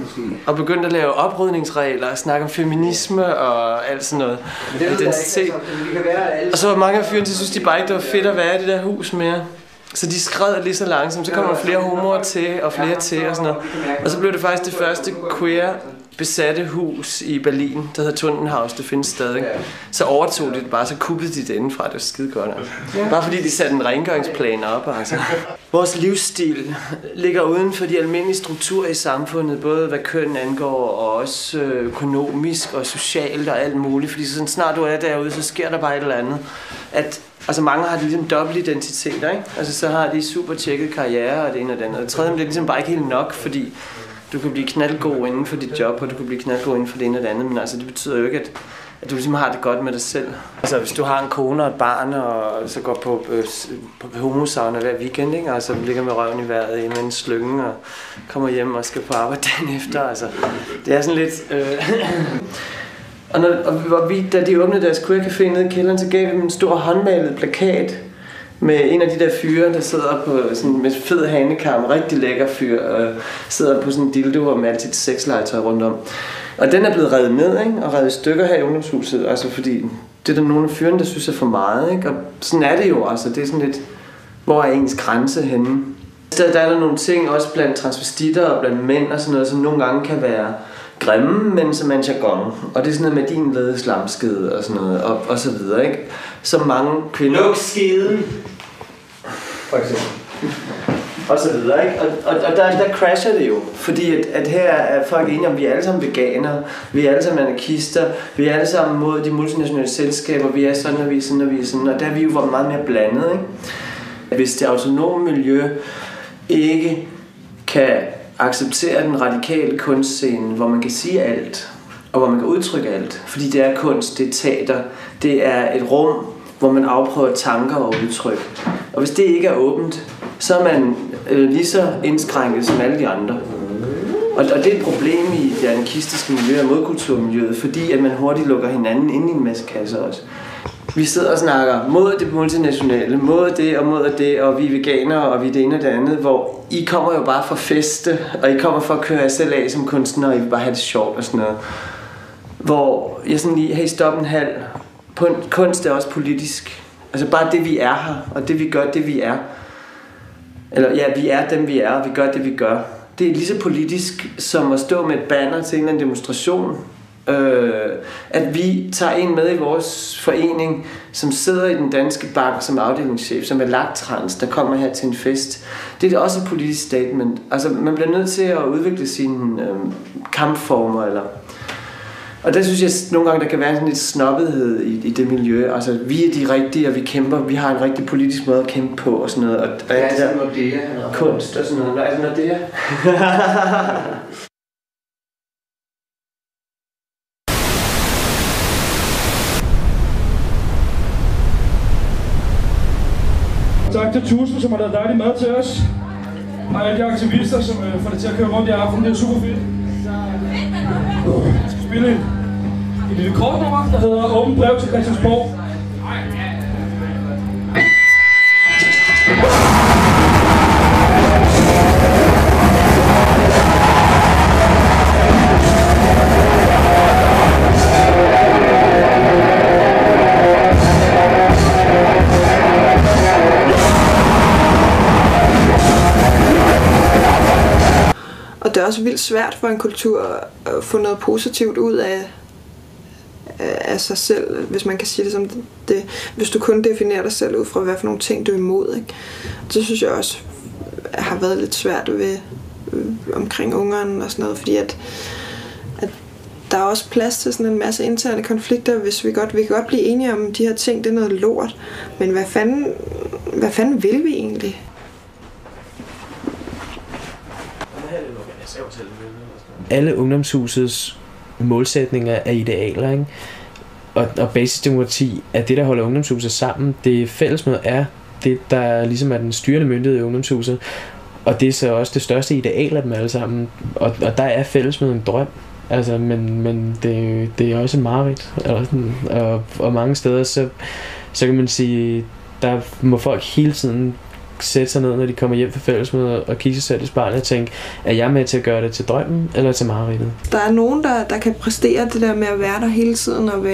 og begyndte at lave oprydningsregler og snakke om feminisme og alt sådan noget. Identitet. Og så var mange af fyrene, der synes de bare ikke, det var fedt at være i det der hus mere. Så de skred lige så langsomt. Så kom der flere homoer til og flere til og sådan noget. Og så blev det faktisk det første queer besatte hus i Berlin, der hedder Tundenhaus, det findes stadig. Så overtog de det bare, så kuppede de det indenfra, det var skide godt. Altså. Bare fordi de satte en rengøringsplan op. Altså. Vores livsstil ligger uden for de almindelige strukturer i samfundet, både hvad køn angår, og også økonomisk og socialt og alt muligt. Fordi sådan snart du er derude, så sker der bare et eller andet. Altså mange har det ligesom dobbelt identiteter, ikke? Altså så har de super tjekket karriere og det ene og det andet. Og det tredje, det er ligesom bare ikke helt nok, fordi du kan blive knaldgod inden for dit job, og du kan blive knaldgod inden for det ene og det andet, men altså det betyder jo ikke, at du ligesom har det godt med dig selv. Altså hvis du har en kone og et barn, og så går på homosauna hver weekend, ikke? Altså ligger med røven i vejret med en slynge og kommer hjem og skal på arbejde dagen efter, altså det er sådan lidt... Da de åbnede deres queer café nede i kælderen, så gav vi dem en stor håndmalet plakat med en af de der fyre, der sidder på sådan med fed hanekam, rigtig lækker fyr, og sidder på sådan en dildo med alt sit sexlegetøj rundt om. Og den er blevet revet ned, ikke? Og revet i stykker her i ungdomshuset, altså fordi det er der nogle af fyrene, der synes er for meget, ikke? Og sådan er det jo, altså det er sådan lidt, hvor er ens grænse henne? Der er der nogle ting, også blandt transvestitter og blandt mænd og sådan noget, som nogle gange kan være grimme, men som er en jargon. Og det er sådan noget med din lede slamskede og sådan noget, og så videre, ikke? Så mange kvinder... Luk skeden! For eksempel. Og så videre, ikke? Og der crasher det jo, fordi at her er folk enige om, vi er alle sammen veganere, vi er alle sammen anarkister, vi er alle sammen mod de multinationale selskaber, vi er sådan, og vi er sådan, og vi er sådan, og der er vi jo meget mere blandet, ikke? Hvis det autonome miljø ikke kan acceptere den radikale kunstscene, hvor man kan sige alt, og hvor man kan udtrykke alt, fordi det er kunst, det er teater, det er et rum, hvor man afprøver tanker og udtryk. Og hvis det ikke er åbent, så er man lige så indskrænket som alle de andre. Og det er et problem i det anarkistiske miljø og modkulturmiljøet, fordi at man hurtigt lukker hinanden ind i en masse kasser også. Vi sidder og snakker mod det multinationale, mod det, og vi er veganere, og vi er det ene og det andet, hvor I kommer jo bare for feste, og I kommer for at køre SLA som kunstner, og I vil bare have det sjovt og sådan noget. Hvor jeg sådan lige, hey, stop en halv. Kunst er også politisk. Altså bare det, vi er her, og det vi gør, det vi er. Eller ja, vi er dem, vi er, og vi gør det, vi gør. Det er lige så politisk, som at stå med et banner til en eller anden demonstration. At vi tager en med i vores forening, som sidder i den danske bank som afdelingschef, som er lagtrans, der kommer her til en fest. Det er også et politisk statement. Altså man bliver nødt til at udvikle sine kampformer, eller... Og der synes jeg nogle gange, der kan være sådan lidt snobbethed i det miljø. Altså vi er de rigtige, og vi kæmper, vi har en rigtig politisk måde at kæmpe på og sådan noget. Og det der kunst og sådan noget. Nej, sådan noget det. Tak til Tusen, som har lavet dejlig mad til os. Og alle de aktivister, som får det til at køre rundt i aften. Det er super fedt. Jeg skal spille et lille kortnummer, der hedder Åbent brev til Christiansborg. Og det er også vildt svært for en kultur at få noget positivt ud af sig selv, hvis man kan sige det som det. Hvis du kun definerer dig selv ud fra, hvad for nogle ting du er imod, ikke? Det synes jeg også har været lidt svært ved omkring ungerne og sådan noget, fordi at der er også plads til sådan en masse interne konflikter, hvis vi kan godt blive enige om de her ting, det er noget lort. Men hvad fanden vil vi egentlig? Alle ungdomshusets målsætninger er idealer, ikke? Og basisdemokrati er det, der holder ungdomshuset sammen. Det fællesmøde er det, der ligesom er den styrende myndighed i ungdomshuset. Og det er så også det største ideal af dem alle sammen. Og der er fællesmødet en drøm. Altså, men det er også en mareridt. Og mange steder, så kan man sige, der må folk hele tiden sætte sig ned, når de kommer hjem fra fællesmødet og kigge sig selv i spejlet og tænke, er jeg med til at gøre det til drømmen eller til mareridtet? Der er nogen, der kan præstere det der med at være der hele tiden og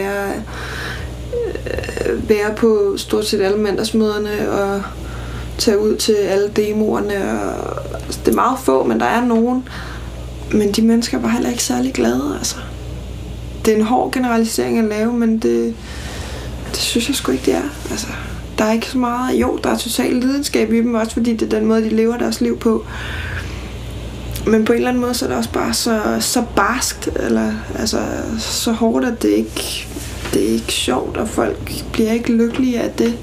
være på stort set alle mandagsmøderne og tage ud til alle demoerne. Det er meget få, men der er nogen. Men de mennesker er bare heller ikke særlig glade, altså. Det er en hård generalisering at lave, men det synes jeg sgu ikke, det er. Altså, der er ikke så meget. Jo, der er total lidenskab i dem, også fordi det er den måde, de lever deres liv på. Men på en eller anden måde, så er det også bare så barskt, eller altså, så hårdt, at det er ikke sjovt, og folk bliver ikke lykkelige af det.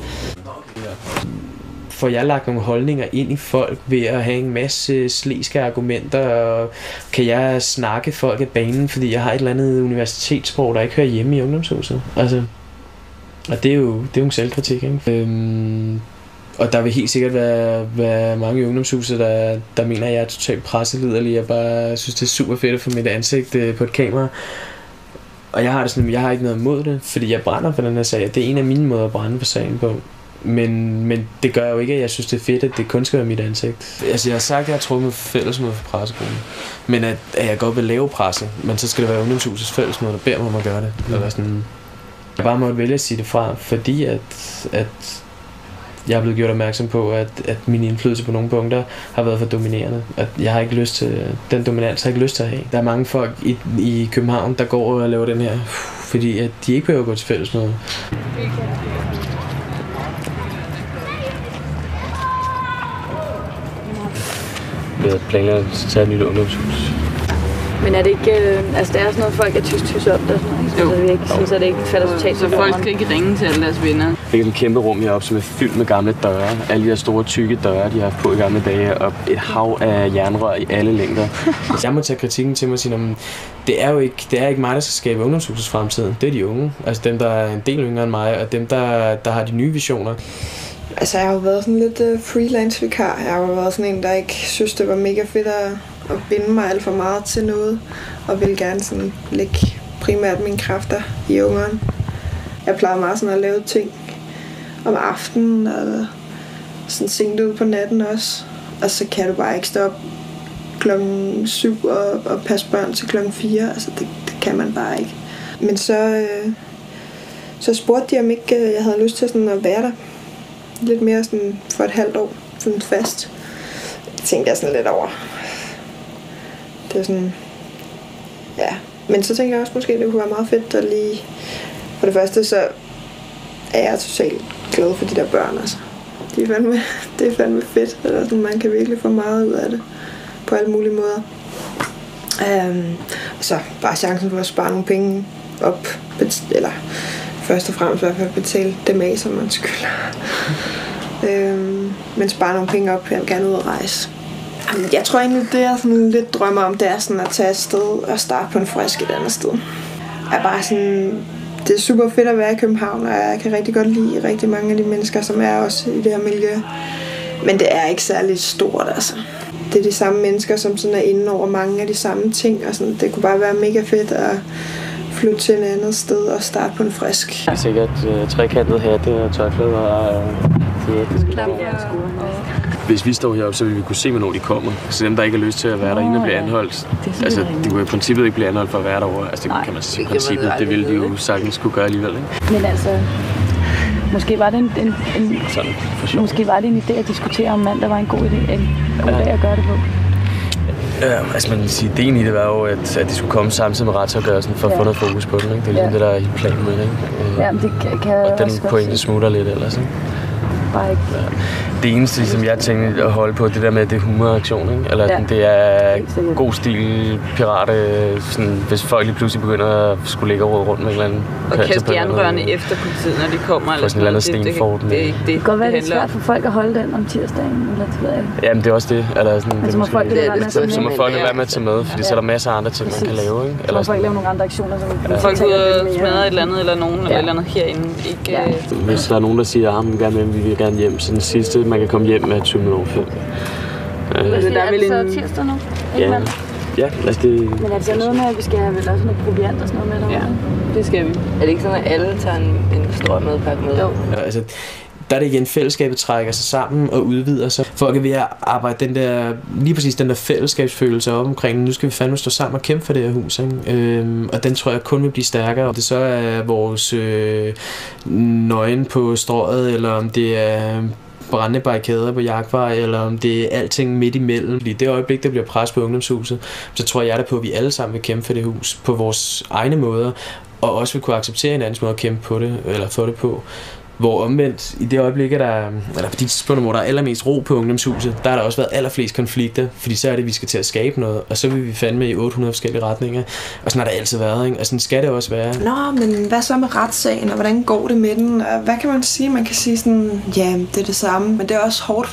Får jeg lagt nogle holdninger ind i folk ved at have en masse sleske argumenter, og kan jeg snakke folk af banen, fordi jeg har et eller andet universitetssprog, der ikke hører hjemme i ungdomshuset? Altså, og det er jo en selvkritik, ikke? Og der vil helt sikkert være mange i ungdomshuset, der mener, at jeg er totalt presseliderlig. Jeg bare synes, det er super fedt at få mit ansigt på et kamera. Og jeg har det sådan, jeg har ikke noget imod det, fordi jeg brænder for den her sag. Det er en af mine måder at brænde på sagen på. Men det gør jo ikke, at jeg synes, det er fedt, at det kun skal være mit ansigt. Altså, jeg har sagt, at jeg har trukket fællesmøde for pressegruppen. Men at jeg godt vil lave presse, men så skal det være ungdomshusets fællesmøde, der beder mig om at gøre det. Eller sådan. Jeg bare måtte vælge at sige det fra, fordi at jeg er blevet gjort opmærksom på, at min indflydelse på nogle punkter har været for dominerende. At jeg har ikke lyst til, den dominans har jeg ikke lyst til at have. Der er mange folk i København, der går og laver den her, fordi at de ikke behøver at gå til fællesmøde. Ved at planlægge at tage et nyt ungdomshus. Men er det ikke, altså det er sådan noget, folk er tysk op der, så vi ikke synes, at det ikke falder totalt. Så folk skal ikke ringe til alle deres venner. Det er et kæmpe rum heroppe, som er fyldt med gamle døre. Alle de her store, tykke døre, de har haft på i gamle dage, og et hav af jernrør i alle længder. Jeg må tage kritikken til mig og sige, at det er ikke mig, der skal skabe ungdomshusets fremtid. Det er de unge. Altså dem, der er en del yngre end mig, og dem, der har de nye visioner. Altså, jeg har jo været sådan lidt freelance vikar. Jeg har jo været sådan en, der ikke synes, det var mega fedt at binde mig alt for meget til noget, og vil gerne sådan lægge primært mine kræfter i ungeren. Jeg plejer meget sådan at lave ting om aftenen, og sådan sent ud på natten også. Og så kan du bare ikke stoppe 7:00 og passe børn til 4:00. Altså, det kan man bare ikke. Men så spurgte de, om ikke jeg havde lyst til sådan at være der lidt mere sådan for et halvt år, sådan fast. Det tænkte jeg sådan lidt over. Det er sådan, ja. Men så tænker jeg også måske, at det kunne være meget fedt at lige, for det første så er jeg totalt glad for de der børn, altså. Det er fandme fedt, eller sådan, man kan virkelig få meget ud af det, på alle mulige måder. Og så bare chancen for at spare nogle penge op, eller først og fremmest i hvert fald betale dem af, som man skylder. Men spare nogle penge op, jeg vil gerne ud og rejse. Jeg tror egentlig, det jeg sådan lidt drømmer om, det er sådan at tage afsted og starte på en frisk et andet sted. Jeg er bare sådan, det er super fedt at være i København, og jeg kan rigtig godt lide rigtig mange af de mennesker, som er også i det her miljø. Men det er ikke særlig stort, altså. Det er de samme mennesker, som sådan er inde over mange af de samme ting, og sådan, det kunne bare være mega fedt at flytte til et andet sted og starte på en frisk. Det er sikkert trekantet hatte og tørklæder og det skal Hvis vi står heroppe, så vil vi kunne se, hvornår de kommer. Så dem, der ikke har lyst til at være derinde og blive anholdt, altså de kunne i princippet ikke blive anholdt for at være derovre. Altså det kan man sige i princippet, det ville de jo sagtens kunne gøre alligevel, ikke? Men altså, måske var det måske var det en idé at diskutere, om mandag var en god idé, en god dag at gøre det på. Altså man kan sige, ideen i det var jo, at de skulle komme samtidig med retsafgørelsen for at få noget fokus på den, ikke? Det er ligesom det, der er i planen med det, ikke? Ja, men det kan og den pointe smutter lidt ellers, ikke? Bare ikke. Ja. Det eneste, som jeg tænkte at holde på, det der med, det er humoraktion, ikke? Eller det er god stil, pirater, sådan, hvis folk lige pludselig begynder at skulle ligge og råde rundt med en eller anden... Og kaste jernrørene efter politiet, når de kommer, eller sådan noget. Det kan godt være, det er svært for folk at holde den om tirsdagen, eller det ved jeg ikke. Jamen, det er også det. Eller sådan, så må folk lade være med at tage med, fordi så er der masser af andre ting, man kan lave, ikke? Eller folk lave nogle andre aktioner, som... Folk ud og smadrer et eller andet, eller nogen, eller et eller andet herinde, ikke... Hvis der er nogen, der siger, at vi vil gerne hjem, så den sidste, man kan komme hjem med 20 minutter 5. Der er vel en tirsdag nu? Ja, altså det... Men er det noget med, at vi skal have vel også noget proviant og sådan noget med derovre? Ja, det skal vi. Er det ikke sådan, at alle tager en stor madpakke med? Jo. Ja, altså, der er det igen, fællesskabet trækker sig sammen og udvider sig. Folk er ved at arbejde lige præcis den der fællesskabsfølelse op omkring, nu skal vi fandme stå sammen og kæmpe for det her hus, ikke? Og den tror jeg kun vil blive stærkere. Om det så er vores nøgen på strøget, eller om det er brændende barrikader på Jagtvej, eller om det er alting midt imellem. I det øjeblik, der bliver pres på ungdomshuset, så tror jeg da på, at vi alle sammen vil kæmpe for det hus på vores egne måder, og også vil kunne acceptere hinandens måde at kæmpe på det, eller få det på. Hvor omvendt, i det øjeblik, eller på de tidspunkter, hvor der er allermest ro på ungdomshuset, der har der også været allerflest konflikter, fordi så er det, vi skal til at skabe noget, og så vil vi fandme i 800 forskellige retninger, og sådan har det altid været, ikke? Og sådan skal det også være. Nå, men hvad så med retssagen, og hvordan går det med den? Og hvad kan man sige? Man kan sige sådan, ja, det er det samme, men det er også hårdt,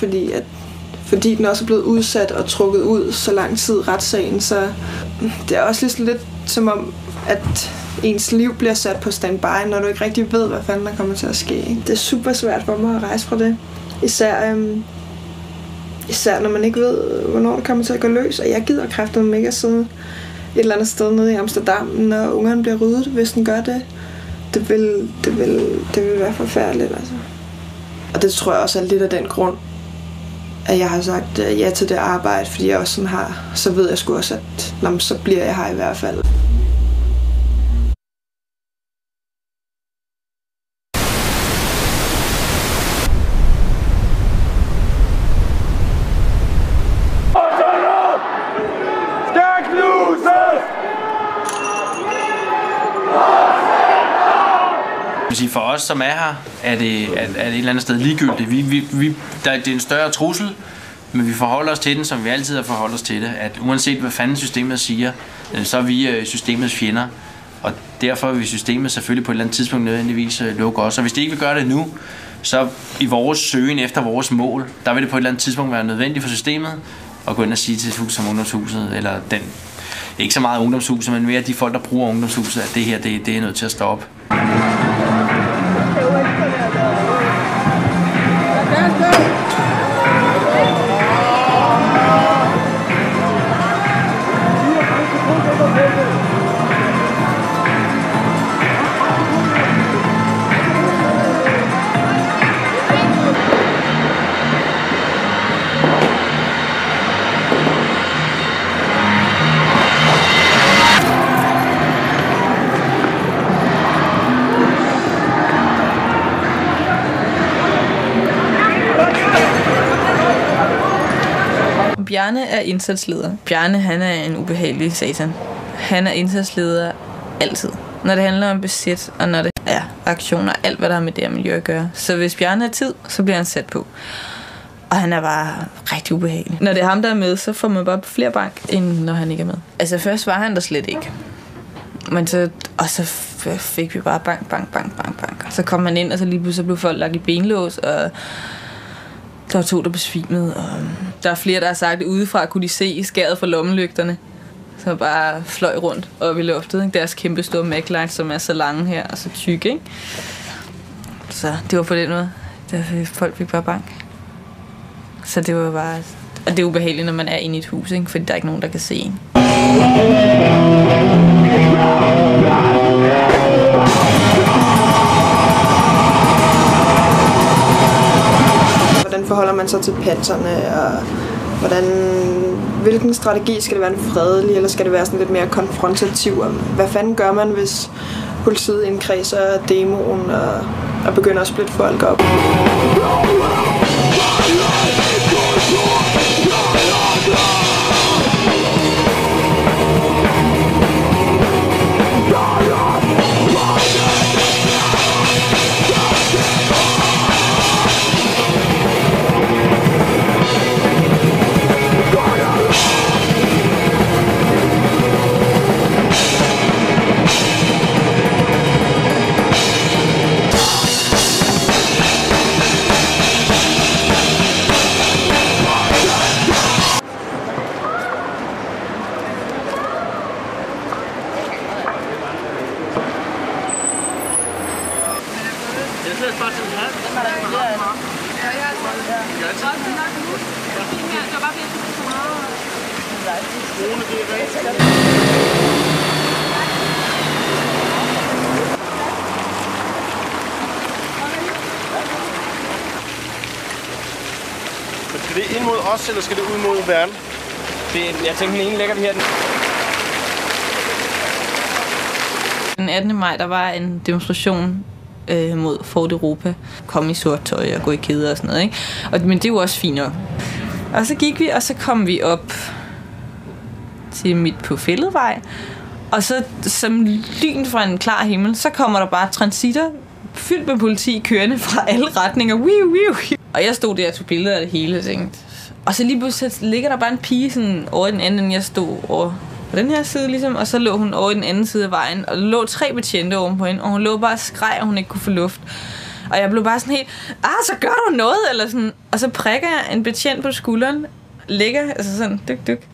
fordi den også er blevet udsat og trukket ud så lang tid, retssagen, så det er også lidt som om, at ens liv bliver sat på standby, når du ikke rigtig ved, hvad fanden der kommer til at ske. Ikke? Det er super svært for mig at rejse fra det. Især når man ikke ved, hvornår det kommer til at gå løs. Og jeg gider kræfterne ikke at sidde et eller andet sted nede i Amsterdam, når ungerne bliver ryddet, hvis den gør det. Det vil være forfærdeligt, altså. Og det tror jeg også er lidt af den grund, at jeg har sagt ja til det arbejde, fordi jeg også sådan så ved jeg sgu også, at så bliver jeg her i hvert fald. For os, som er her, er det et eller andet sted ligegyldigt. Det er en større trussel, men vi forholder os til den, som vi altid har forholdt os til det. At uanset hvad fanden systemet siger, så er vi systemets fjender. Og derfor vil systemet selvfølgelig på et eller andet tidspunkt nødvendigvis lukke os. Og hvis det ikke vil gøre det nu, så i vores søgen efter vores mål, der vil det på et eller andet tidspunkt være nødvendigt for systemet at gå ind og sige til et hus som ungdomshuset, eller ikke så meget ungdomshuset, men mere de folk, der bruger ungdomshuset, at det her, det er nødt til at stoppe. Bjarne er indsatsleder. Bjarne, han er en ubehagelig satan. Han er indsatsleder altid. Når det handler om besæt, og når det er aktioner, alt hvad der har med det her miljø at gøre. Så hvis Bjarne er tid, så bliver han sat på. Og han er bare rigtig ubehagelig. Når det er ham, der er med, så får man bare flere bank, end når han ikke er med. Altså først var han der slet ikke. Men så fik vi bare bank. Så kom man ind, og så lige pludselig blev folk lagt i benlås, og der var 2, der besvimede, og der er flere, der har sagt, at udefra kunne de se skæret fra lommelygterne. Så bare fløj rundt op i loftet, ikke? Deres kæmpe store Mac-light, som er så lange her og så tykke, ikke? Så det var på den måde. Folk fik bare bank. Så det var bare... Og det er ubehageligt, når man er inde i et hus, ikke? Fordi der er ikke nogen, der kan se en. Hvordan forholder man sig til panserne, og hvilken strategi skal det være, en fredelig, eller skal det være sådan lidt mere konfrontativ? Hvad fanden gør man, hvis politiet indkredser demoen og begynder at splitte folk op? Men skal det ind mod os, eller skal det ud mod verden? Jeg tænker, den ene lægger vi her. Den 18. maj, der var en demonstration mod Fort Europa. Kom i sort tøj og gå i kæder og sådan noget, ikke? Men det er jo også fint nok. Og så gik vi, og så kom vi op til midt på Fælledvej. Og så som lyn fra en klar himmel, så kommer der bare transitter fyldt med politi kørende fra alle retninger. Og jeg stod der og tog billeder af det hele og tænkte. Og så lige pludselig ligger der bare en pige sådan over i den anden, jeg stod over på den her side ligesom, og så lå hun over i den anden side af vejen, og der lå 3 betjente oven på hende, og hun lå bare og skreg, og hun ikke kunne få luft. Og jeg blev bare sådan helt, så gør du noget, eller sådan. Og så prikker jeg en betjent på skulderen, ligger, altså sådan, dyk,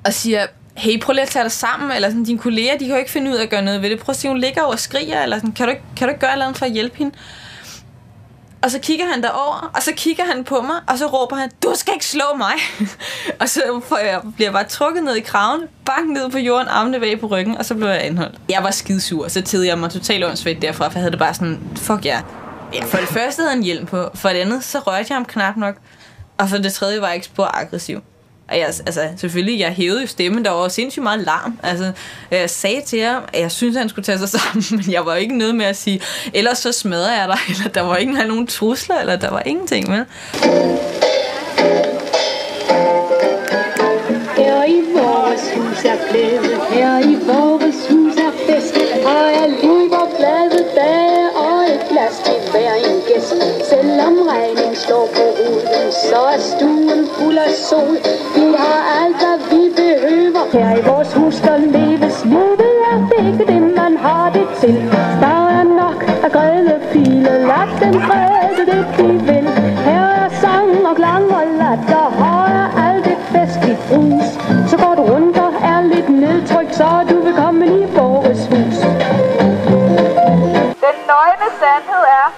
og siger, hey, prøv lige at tage dig sammen, eller sådan, dine kolleger, de kan jo ikke finde ud af at gøre noget ved det. Prøv at se, hun ligger og skriger, eller sådan, kan du ikke gøre noget for at hjælpe hende? Og så kigger han derover, og så kigger han på mig, og så råber han, du skal ikke slå mig. Og så bliver jeg bare trukket ned i kraven, bank ned på jorden, armene væk på ryggen, og så blev jeg anholdt. Jeg var skidesur, så tidede jeg mig totalt åndssvagt derfra, for jeg havde det bare sådan, fuck ja. For det første havde han hjelm på, for det andet, så rørte jeg ham knap nok, og for det tredje var jeg ikke spor aggressiv. Og selvfølgelig, jeg hævede jo stemmen, der var sindssygt meget larm. Altså, jeg sagde til ham, at jeg synes, at han skulle tage sig sammen, men jeg var ikke nødt med at sige, ellers så smadrer jeg dig, eller der var ikke nogen trusler, eller der var ingenting med. Her i vores hus er glæde, her i vores hus er fest, og jeg lever glade dage og et glas til hver en gæst. Selvom regnen står på ruden, så er stuen fuld af sol. Vi har alt, hvad vi behøver. Her i vores hus der leves livet, er det ikke det, man har det til. Der er nok af græde pile, lad dem græde det, de vil. Her er sang og klang og latter, her er alt det festligt brus. Så går du rundt og er lidt nedtrykt, så du vil komme i vores hus. Den nøgne sandhed er,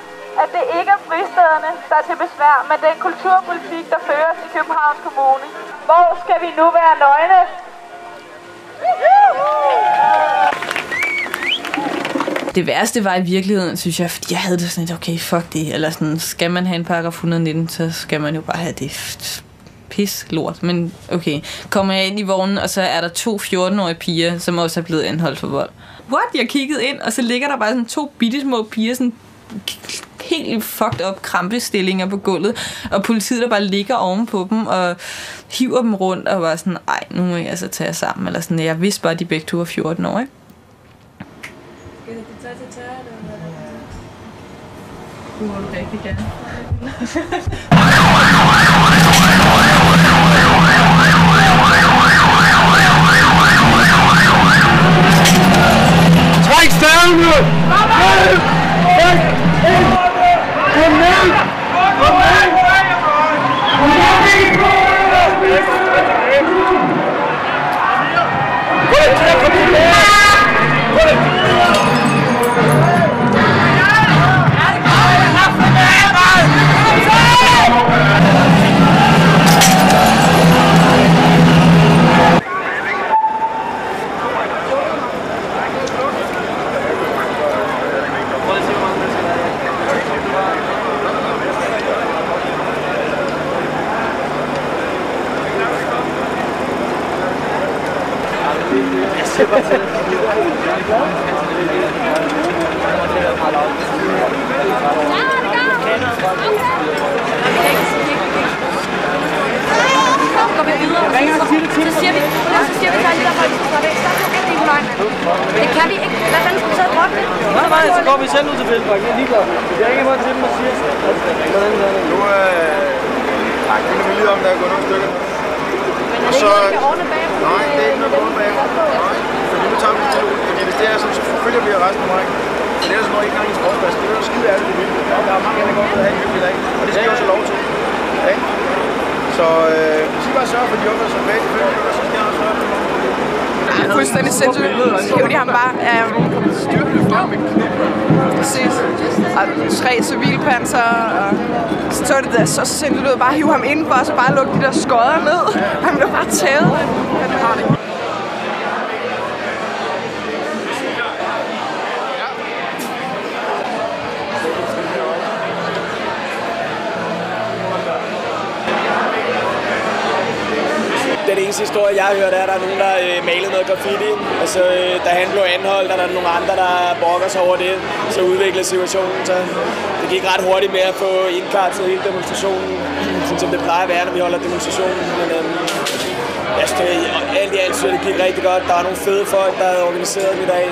at det ikke er fristederne, der er til besvær, men den kulturpolitik, der føres i Københavns Kommune. Hvor skal vi nu være nøgne? Det værste var i virkeligheden, synes jeg, fordi jeg havde det sådan lidt, okay, fuck det, eller sådan, skal man have en paragraf 119, så skal man jo bare have det pis lort, men okay, kommer jeg ind i vognen, og så er der 2 14-årige piger, som også er blevet anholdt for vold. What? Jeg kiggede ind, og så ligger der bare sådan 2 bittesmå piger, sådan helt fucked up krampestillinger på gulvet, og politiet der bare ligger oven på dem og hiver dem rundt og var sådan, ej, nu må jeg altså tage sammen, eller sådan. Jeg vidste bare, at de begge 2 var 14 år, ikke? Du må rigtig gerne. Træk stavene! Kom ned! Kom ned! Det kan vi ikke. Hvad fanden skal vi så droppe det? Nej, så går vi selv ud til Fælledvej. Jeg er ligeglad. Jeg ringer bare til dem og siger, nu det kan vi lige om, der er gået nogle stykker. Men er det ikke noget, vi kan ordne bag? Nej, det er ikke noget, vi kan ordne bag. Nej, fordi nu tager vi det til ud. Fordi hvis det er sådan, så forfølger vi resten af mig. For det er sådan noget, ikke engang ens forholdsplads. Det er jo skide ærligt, det vildt. Der er mange, der godt ved at have en hyggelig dag. Og det skal jeg også have lov til. Så vi skal bare sørge for, at de opfører sig bag til følge, og så skal jeg også sørge for det er fuldstændig sindssygt. Så hæver de ham bare af styrkeløfter med knæ. Præcis. Og 3 civilpanser. Og så det der så sindssygt ud. Bare hive ham indenfor, og så bare lukke de der skodder ned. Han blev bare tævet. Han har det. det eneste historie, jeg har hørt, er, at der er nogen, der malede noget graffiti. Altså, da han blev anholdt, er der nogle andre, der brokker sig over det. Så udviklede situationen, så det gik ret hurtigt med at få indkartet hele demonstrationen, sådan som det plejer at være, når vi holder demonstrationen. Men alt i alt synes det gik rigtig godt. Der var nogle fede folk, der havde organiseret den i dag.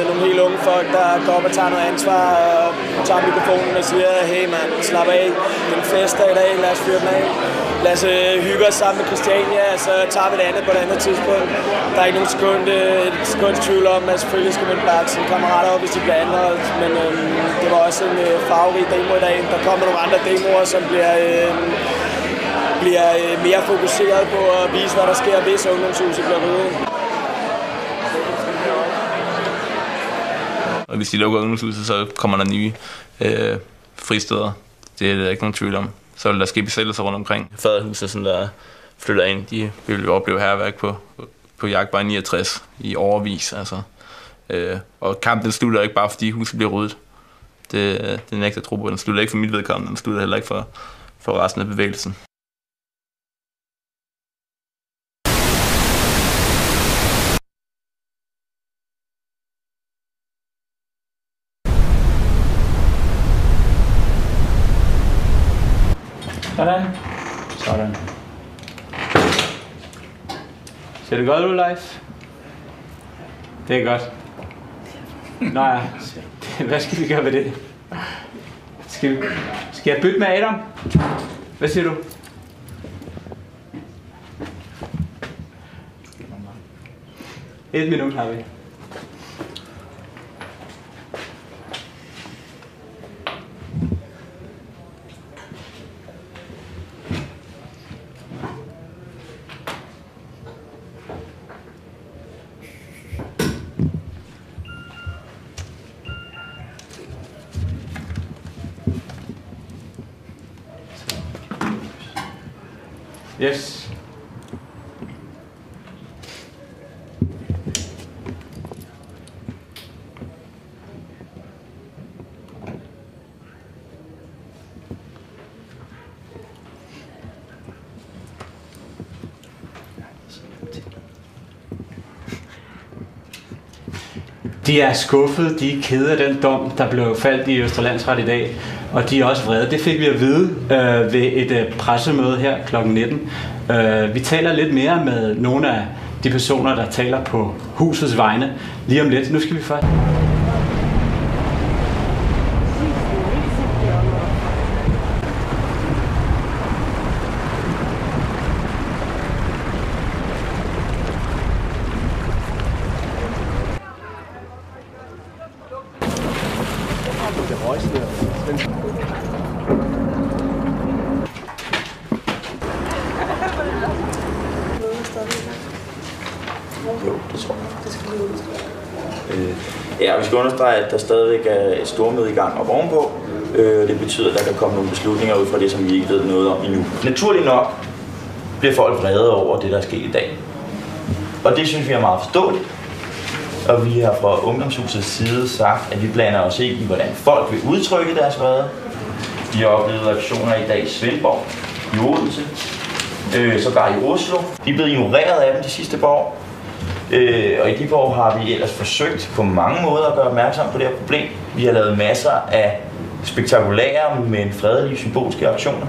Nogle helt unge folk, der går op og tager noget ansvar og tager mikrofonen og siger, hey mand, slap af. Det er en festdag i dag, lad os fyre den af. Lad os hygge os sammen med Christiania, så tager vi det andet på et andet tidspunkt. Der er ikke nogen sekund tvivl om, at selvfølgelig skal man bakke sine kammerater op, hvis de bliver anholdt. Men det var også en farverig demo i dag. Der kommer nogle andre demoer, som bliver mere fokuseret på at vise, hvad der sker, hvis ungdomshuset bliver ryddet. Og hvis de lukker ungdomshuset, så kommer der nye fristeder. Det er der ikke nogen tvivl om. Så vil der ske besættelser rundt omkring. Faderhuset, som der flytter ind, de vil jo opleve hærværk på Jagtvej 69 i overvis. Altså. Og kampen slutter ikke bare, fordi huset bliver ryddet. Det nægter tro på. Den slutter ikke for mit vedkommende, den slutter heller ikke for resten af bevægelsen. Sådan. Sådan. Ser det godt ud, Leif? Det er godt. Nå ja, hvad skal vi gøre ved det? Skal jeg bytte med Adam? Hvad siger du? Et minut har vi. Yes. De er skuffede, de er kede af den dom, der blev faldt i Østre Landsret i dag, og de er også vrede. Det fik vi at vide ved et pressemøde her kl. 19. Vi taler lidt mere med nogle af de personer, der taler på husets vegne lige om lidt. Nu skal vi først. Ja, vi skal understrege, at der stadigvæk er et stormøde i gang op ovenpå. Det betyder, at der kan komme nogle beslutninger ud fra det, som vi ikke ved noget om endnu. Naturligt nok bliver folk vrede over det, der er sket i dag. Og det synes vi er meget forståeligt. Og vi har fra Ungdomshusets side sagt, at vi blander os ikke i, hvordan folk vil udtrykke deres vrede. Vi har oplevet aktioner i dag i Svendborg, i Odense, sågar i Oslo. De er blevet ignoreret af dem de sidste par år. Og i de år har vi ellers forsøgt på mange måder at gøre opmærksom på det her problem. Vi har lavet masser af spektakulære, men fredelige symbolske aktioner.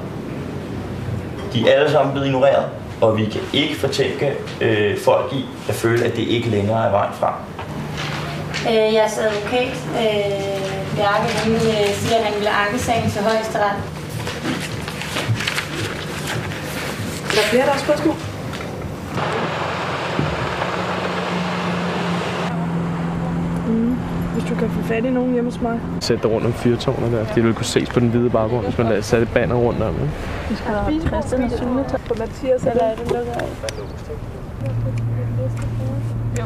De er alle sammen blevet ignoreret, og vi kan ikke fortænke folk i at føle, at det ikke længere er vejen frem. Jeres advokat, Bjarke, siger, at han vil anke sagen til Højesteret. Er der flere, der har spørgsmål? Hvis du kan få fat i nogen hjemme hos mig. Sæt dig rundt om fyrtårnet der, fordi du vil kunne ses på den hvide baggrund, hvis man lader sætte et banner rundt om. Vi skal have Christian og Sune på Mathias, eller er det lukket af? Jo.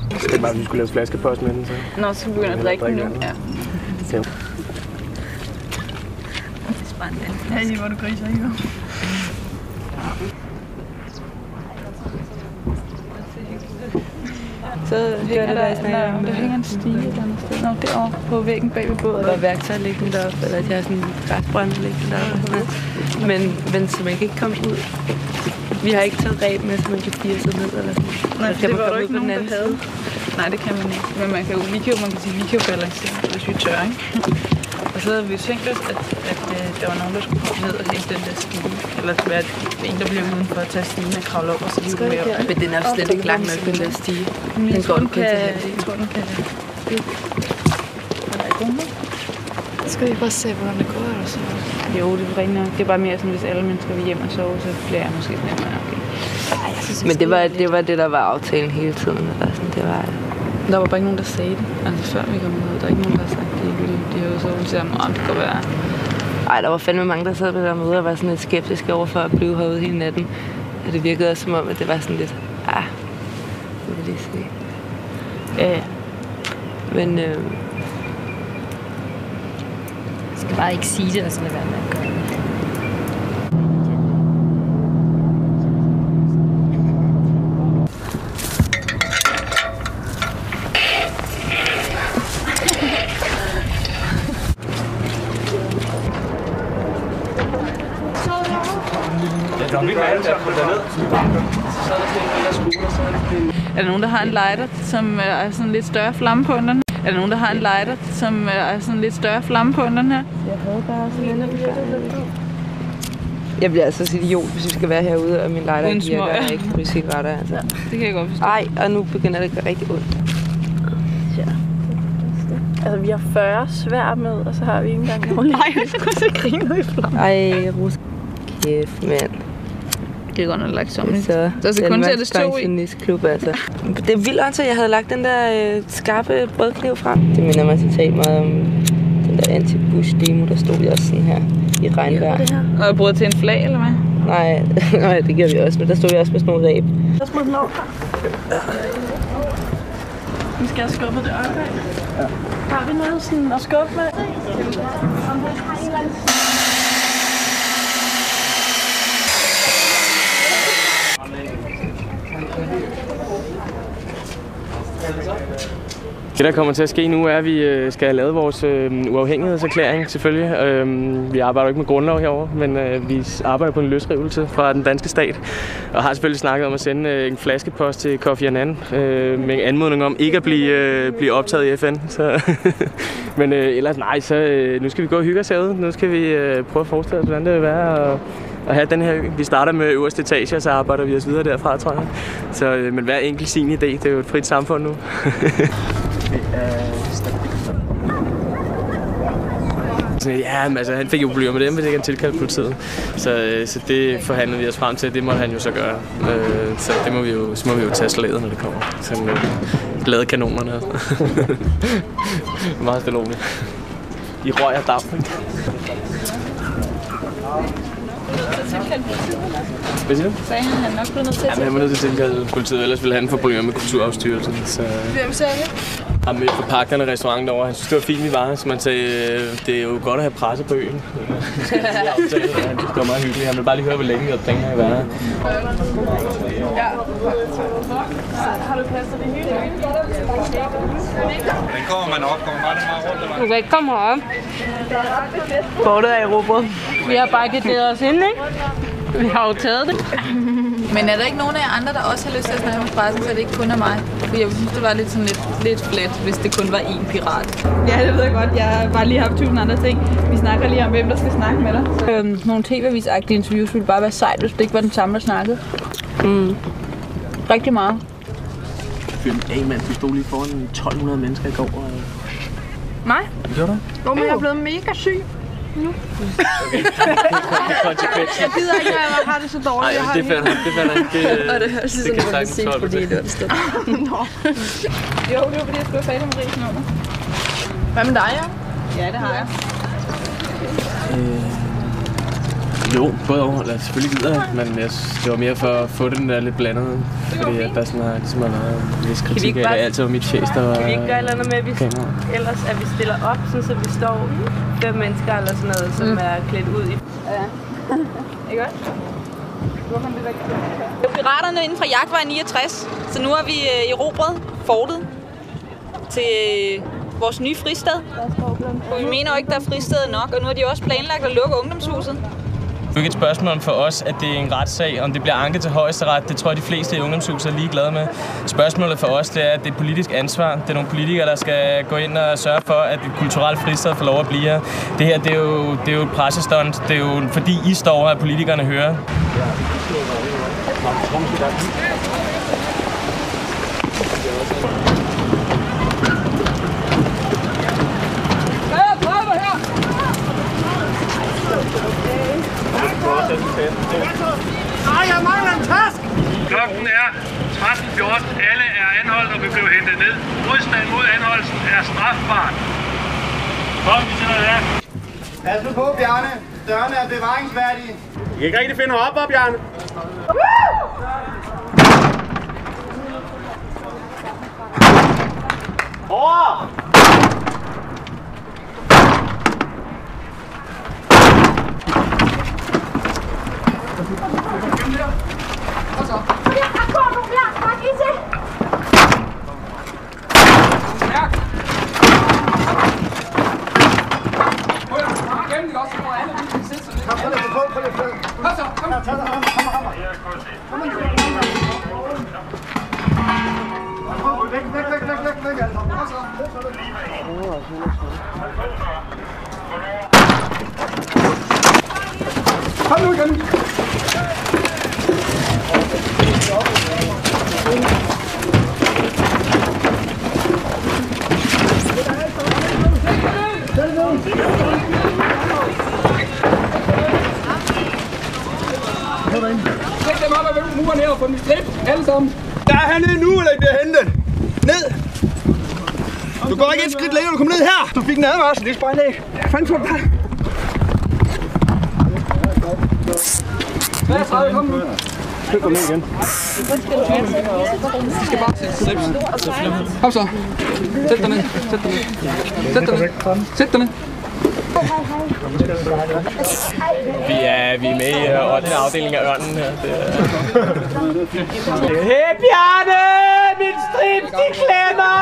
Det er bare, at vi skulle lave flaskepost med den, så. Nå, så begynder at drikke den nu. Ja. Ja. Det er spændende. Ja, hvor du griser, ikke? Så hænger der hænger en stige et eller andet sted. Nå, derovre på væggen bag ved båden. Der er værktøj liggende deroppe, eller at jeg har sådan en græsbrænde liggende deroppe. Men så man kan ikke komme ud. Vi har ikke taget reb med, så man kan fire sig ned eller sådan. Nej, det var jo ikke nogen, der havde. Nej, det kan man ikke. Men man kan jo balancere, hvis vi tør, ikke? Og så havde vi tænkt os, at der var nogen, der skulle komme ned og hente den der stige. Eller det være en, der bliver udenfor at tage stigen og kravle op og så lige ud med. Men den er slet ikke lang nok, den der stige. Jeg tror, den kan... Skal vi bare se, hvordan det går, eller så? Jo, det er rigtig nok. Det er bare mere sådan, hvis alle mennesker vil hjem og sove, så bliver jeg måske nemmere. Okay. Men det var det, der var aftalen hele tiden. Eller sådan, det var... Der var bare ikke nogen, der sagde det. Altså før vi kom ud, der er ikke nogen, der har sagt det. De har jo så udtalt mig, om det kan være. Ej, der var fandme mange, der sad på det der møde og var sådan lidt skeptiske over for at blive herude hele natten. Og det virkede også som om, at det var sådan lidt... det vil lige sige. Ja. Men... Jeg skal bare ikke sige det, og så lade være med at gøre det. Er der nogen, der har en lighter, som er sådan lidt større flamme på den? Er der nogen, der har en lighter, som er sådan lidt større flamme på den her? Jeg havde bare sådan en Jeg bliver altså så idiot, hvis vi skal være herude, og min lighter ikke virker, og jeg ikke ryge cigaretter. Altså. Ja, det kan jeg godt forstå. Ej, og nu begynder det at gøre rigtig ondt. Ja. Altså, vi har 40 svær med, og så har vi ikke engang nogen. Nej, jeg skulle så grine ud i flammen. Ej, Rus. Kæft, mand. Det er godt nok lagt sammen. Så kun sættes 2 i. Altså. Det er vildt også, at jeg havde lagt den der skarpe brødkniv frem. Det minder mig totalt meget om den der anti-Bush-demo, der stod også sådan her i regnvejr. Og jeg brød til en flag, eller hvad? Nej, det gør vi også, men der stod vi også med sådan nogle ræb. Der smod den over. Vi skal have skubbet det op, ikke? Ja. Har vi noget sådan at skubbe med? Det, der kommer til at ske nu, er, at vi skal have lavet vores uafhængighedserklæring, selvfølgelig. Vi arbejder ikke med grundlov herovre, men vi arbejder på en løsrivelse fra den danske stat. Og har selvfølgelig snakket om at sende en flaskepost til Kofi Annan med en anmodning om ikke at blive optaget i FN. Så men ellers nej, så nu skal vi gå og hygge os herude. Nu skal vi prøve at forestille os, hvordan det vil være at have den her ø. Vi starter med øverste etage, og så arbejder vi os videre derfra, tror jeg. Så, men hver enkelt sin idé, det er jo et frit samfund nu. Ja, men altså, han fik jo problemer med dem, hvis ikke han tilkaldte politiet. Så det forhandlede vi os frem til, det må han jo så gøre. Så det må vi jo tage slaget, når det kommer. Så lade kanonerne. Meget stille roligt. I røg og damp. Hvad siger du? Sagde han nok blev nødt til at han var nødt til at tilkalde politiet, ellers ville han få problemer med Kulturarvsstyrelsen. Hvem sagde det? Han mødte forpagterne restaurant derovre. Han synes, det var fint, vi var. Så man sagde, det er jo godt at have presse på øen. Det var meget hyggeligt. Han ville bare lige høre, hvor længe vi havde tænkt at være. Ja. Har du kastet det hele? Den kommer man op. Kommer bare rundt. Du kan ikke komme herop. Bordet er erobret. Vi har bare givet os ind, ikke? Vi har jo taget det. Men er der ikke nogen af jer andre, der også har lyst til at snakke med pressen, så det ikke kun er mig? For jeg synes, det var lidt flat, hvis det kun var én pirat. Ja, det ved jeg godt. Jeg har bare lige haft 1000 andre ting. Vi snakker lige om, hvem der skal snakke med dig. Nogle tv-avis-agtige interviews ville bare være sejt, hvis det ikke var den samme, der snakkede. Rigtig meget. Hey mand, du stod lige foran 1200 mennesker i går. Nej? Gjorde du? Jo, men jeg er blevet mega syg. Nu. Jeg gider ikke, at jeg har det så dårligt. Nej, det fandt han. Og det høres sådan, at man ses på det onsdag. Nå. Jo, det var fordi, jeg skulle have fat i Maries nummer. Hvad med dig, ja? Ja, det har jeg. Jo, både over. Eller selvfølgelig gider jeg, men det var mere for at få den der lidt blandet. Fordi at der sådan har ligesom været en vis kritik af, at det altid var mit fjes, der var... Kan vi ikke gøre et eller andet med, at vi stiller op, så vi står 5 mennesker eller sådan noget, som er klædt ud i... Ja. Ikke godt? Det er piraterne inden fra Jagtvej 69, så nu har vi erobret fortet til vores nye fristed. For vi mener jo ikke, der er fristed nok, og nu har de også planlagt at lukke ungdomshuset. Det er ikke et spørgsmål for os, at det er en retssag. Om det bliver anket til højesteret, det tror jeg de fleste i ungdomshuset er ligeglade med. Spørgsmålet for os, det er, at det er et politisk ansvar. Det er nogle politikere, der skal gå ind og sørge for, at et kulturelt fristed får lov at blive her. Det her, det er jo et pressestunt. Det er jo fordi I står her, at politikerne hører. Nej, jeg mangler en task! Klokken er 13:14. Alle er anholdt og vil blive hentet ned. Modstand mod anholdelsen er strafbart. Kom, vi sætter det her. Pas nu på, Bjarne. Dørene er bevaringsværdige. I kan ikke rigtig finde op, Bjarne. Over! Kom nu igen. Sæt dem op af muren her og få dem stribt, alle sammen. Der er hernede nu, eller I bliver hentet. Ned! Du går ikke et skridt længere, du kommer ned her. Du fik en advarsel, det er spejlæg. Fanden for dig. 33, kom nu. Kom ned igen. Vi skal bare til strips. Kom så. Sæt dig ned. Sæt dig ned. Sæt dig ned. Sæt dig ned. Vi er med i 8. afdeling af Ørnen her. Hey Bjarne! Min strip, de klemmer!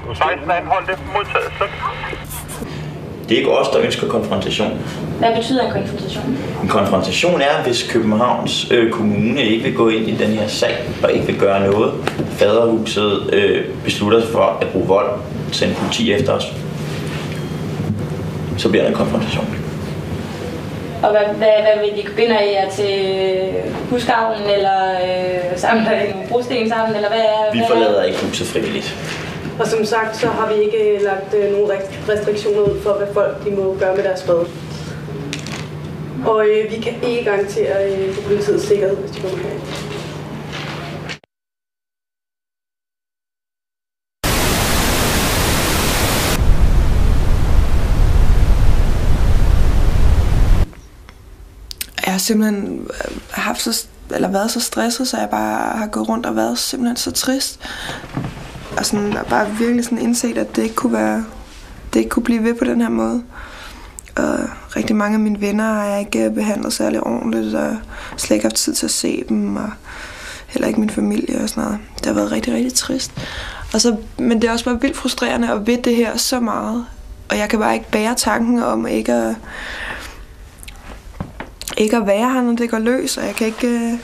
Du 16 anholdte, modtaget. Det er ikke os, der ønsker konfrontation. Hvad betyder en konfrontation? En konfrontation er, hvis Københavns Kommune ikke vil gå ind i den her sag og ikke vil gøre noget. Faderhuset beslutter sig for at bruge vold, sende politi efter os. Så bliver der en konfrontation. Og hvad vil de binder I jer til husgavlen, eller samler I nogle brosten sammen, eller hvad er... Vi forlader ikke huset frivilligt. Og som sagt, så har vi ikke lagt nogen restriktioner ud for, hvad folk de må gøre med deres fred. Og vi kan ikke garantere politiets sikkerhed, hvis de kommer her. Jeg har simpelthen været så stresset, så jeg bare har gået rundt og været simpelthen så trist. Og sådan, og bare virkelig sådan indset, at det ikke kunne blive ved på den her måde. Og rigtig mange af mine venner har jeg ikke behandlet særlig ordentligt, og slet ikke haft tid til at se dem, og heller ikke min familie og sådan noget. Det har været rigtig, rigtig trist. Men det er også bare vildt frustrerende at ved det her så meget. Og jeg kan bare ikke bære tanken om ikke at være her, når det går løs, og jeg kan ikke...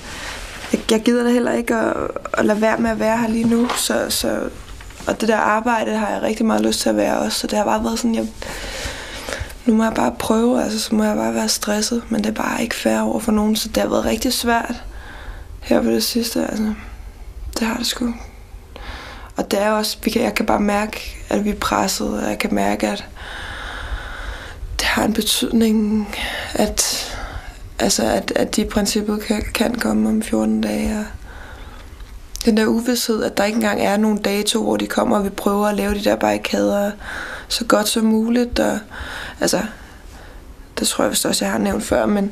Jeg gider da heller ikke at lade være med at være her lige nu, og det der arbejde har jeg rigtig meget lyst til at være også, så det har bare været sådan, nu må jeg bare prøve, altså så må jeg bare være stresset, men det er bare ikke fair over for nogen, så det har været rigtig svært her på det sidste, altså det har det sgu. Og det er også, jeg kan bare mærke, at vi er presset, og jeg kan mærke, at det har en betydning, at de i princippet kan komme om 14 dage. Og den der uvidshed, at der ikke engang er nogen dato, hvor de kommer, og vi prøver at lave de der barrikader så godt som muligt. Og, altså, det tror jeg vist også, jeg har nævnt før, men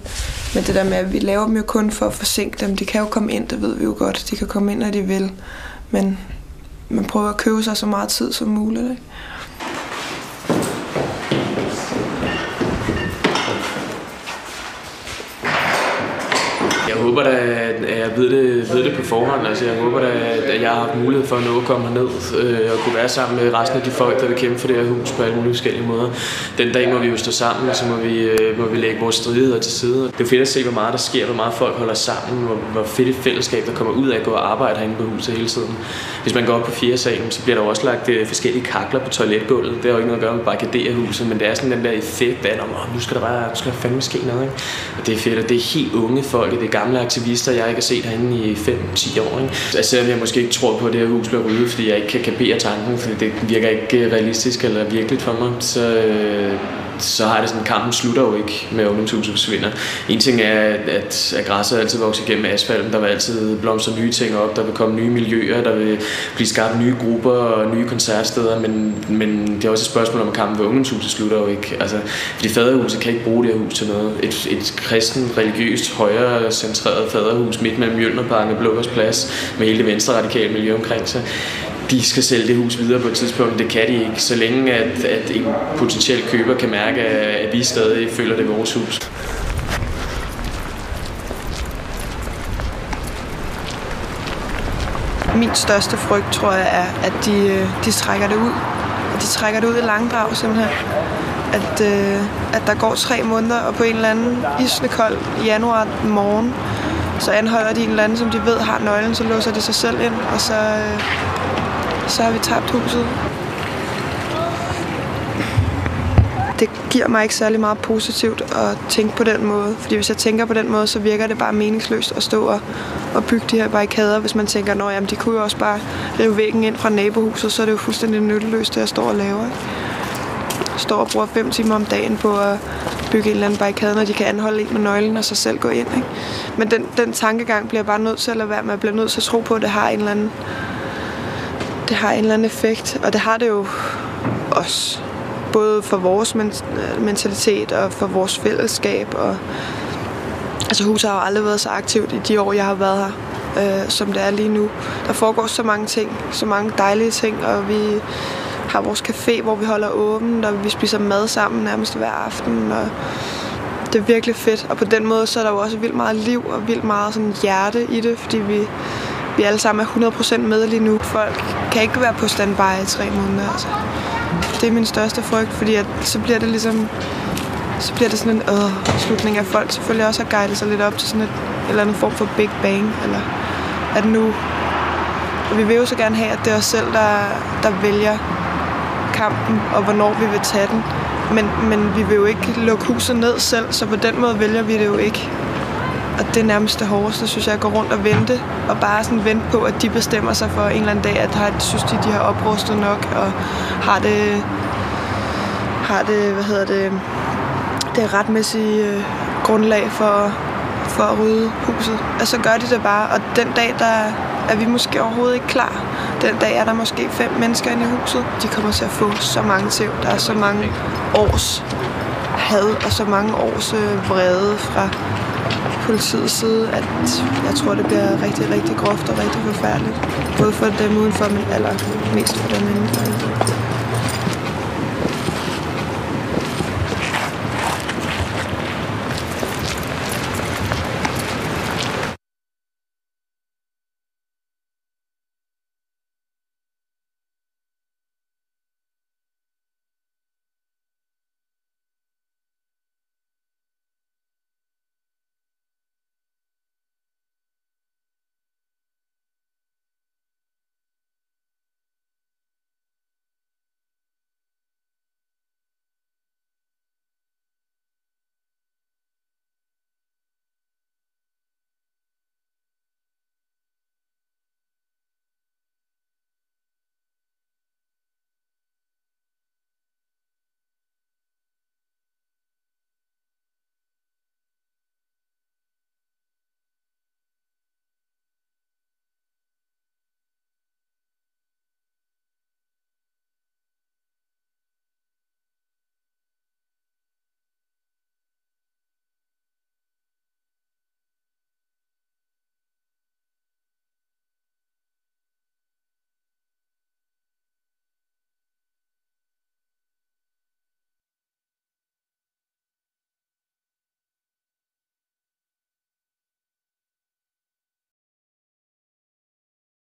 det der med, at vi laver dem jo kun for at forsinke dem. De kan jo komme ind, det ved vi jo godt. De kan komme ind, når de vil. Men man prøver at købe sig så meget tid som muligt, ikke? Jeg håber da, at ved det på forhånd. Altså, jeg håber da, at jeg har haft mulighed for at nå at komme herned og kunne være sammen med resten af de folk, der vil kæmpe for det her hus på alle mulige forskellige måder. Den dag må vi jo stå sammen, og så må vi lægge vores stridigheder til side. Det er fedt at se, hvor meget der sker, hvor meget folk holder sammen, hvor fedt et fællesskab, der kommer ud af at gå og arbejde herinde på huset hele tiden. Hvis man går op på 4. salen, så bliver der også lagt forskellige kakler på toiletgulvet. Det har jo ikke noget at gøre med barrikadere huset, men det er sådan den der effekt af, nu skal der fandme ske noget. Ikke? Og det er fedt, og det er helt unge folk, det er gamle aktivister, jeg ikke har set herinde i 5-10 år. Ikke? Altså, selvom jeg måske ikke tror på, at det her hus bliver ryddet, fordi jeg ikke kan kapere tanken, fordi det virker ikke realistisk eller virkeligt for mig, så har det sådan, kampen slutter jo ikke med ungdomshuset forsvinder. En ting er, at græsset altid vokser igennem asfalten, der vil altid blomstre nye ting op, der vil komme nye miljøer, der vil blive skabt nye grupper og nye koncertsteder, men det er også et spørgsmål om, at kampen ved ungdomshuset slutter jo ikke. Altså, fordi faderhuset kan ikke bruge det her hus til noget. Et kristen, religiøst, højre centreret faderhus midt mellem Mjølnerparken og Blågårds Plads med hele det venstre radikale miljø omkring sig. De skal sælge det hus videre på et tidspunkt. Det kan de ikke, så længe at en potentiel køber kan mærke, at vi stadig føler det vores hus. Min største frygt, tror jeg, er, at de trækker det ud. At de trækker det ud i langdrag, simpelthen. At der går 3 måneder, og på en eller anden isende kold januar morgen, så anholder de en eller anden, som de ved har nøglen, så låser de sig selv ind, og så har vi tabt huset. Det giver mig ikke særlig meget positivt at tænke på den måde, fordi hvis jeg tænker på den måde, så virker det bare meningsløst at stå og bygge de her barrikader. Hvis man tænker, at de kunne jo også bare rive væggen ind fra nabohuset, så er det jo fuldstændig nytteløst, det jeg står og laver. Ikke? Jeg står og bruger 5 timer om dagen på at bygge en eller anden barrikade, når de kan anholde en med nøglen og så selv gå ind. Ikke? Men den tankegang bliver bare nødt til at lade være med. Jeg bliver nødt til at tro på, at det har en eller anden effekt, og det har det jo også. Både for vores mentalitet og for vores fællesskab. Altså huset har jo aldrig været så aktivt i de år, jeg har været her, som det er lige nu. Der foregår så mange ting, så mange dejlige ting, og vi har vores café, hvor vi holder åbent, og vi spiser mad sammen nærmest hver aften, og det er virkelig fedt. Og på den måde, så er der jo også vildt meget liv og vildt meget sådan hjerte i det, fordi vi alle sammen er 100% med lige nu. Folk kan ikke være på standby i 3 måneder, altså. Det er min største frygt, fordi så bliver det ligesom, sådan en slutning af folk selvfølgelig også har guidet sig lidt op til sådan et eller andet form for Big Bang, eller at nu. Og vi vil jo så gerne have, at det er os selv, der vælger kampen, og hvornår vi vil tage den. Men vi vil jo ikke lukke huset ned selv, så på den måde vælger vi det jo ikke. Og det er nærmest det hårdeste, synes jeg, at gå rundt og vente, og bare sådan vente på, at de bestemmer sig for en eller anden dag, at synes de har oprustet nok, og har det det retmæssige grundlag for at rydde huset. Og så gør de det bare, og den dag, der er vi måske overhovedet ikke klar. Den dag er der måske 5 mennesker inde i huset. De kommer til at få så mange tæv. Der er så mange års had og så mange års vrede fra politiets side, at jeg tror, det bliver rigtig, rigtig groft og rigtig forfærdeligt. Både for dem udenfor, men allermest for dem indenfor.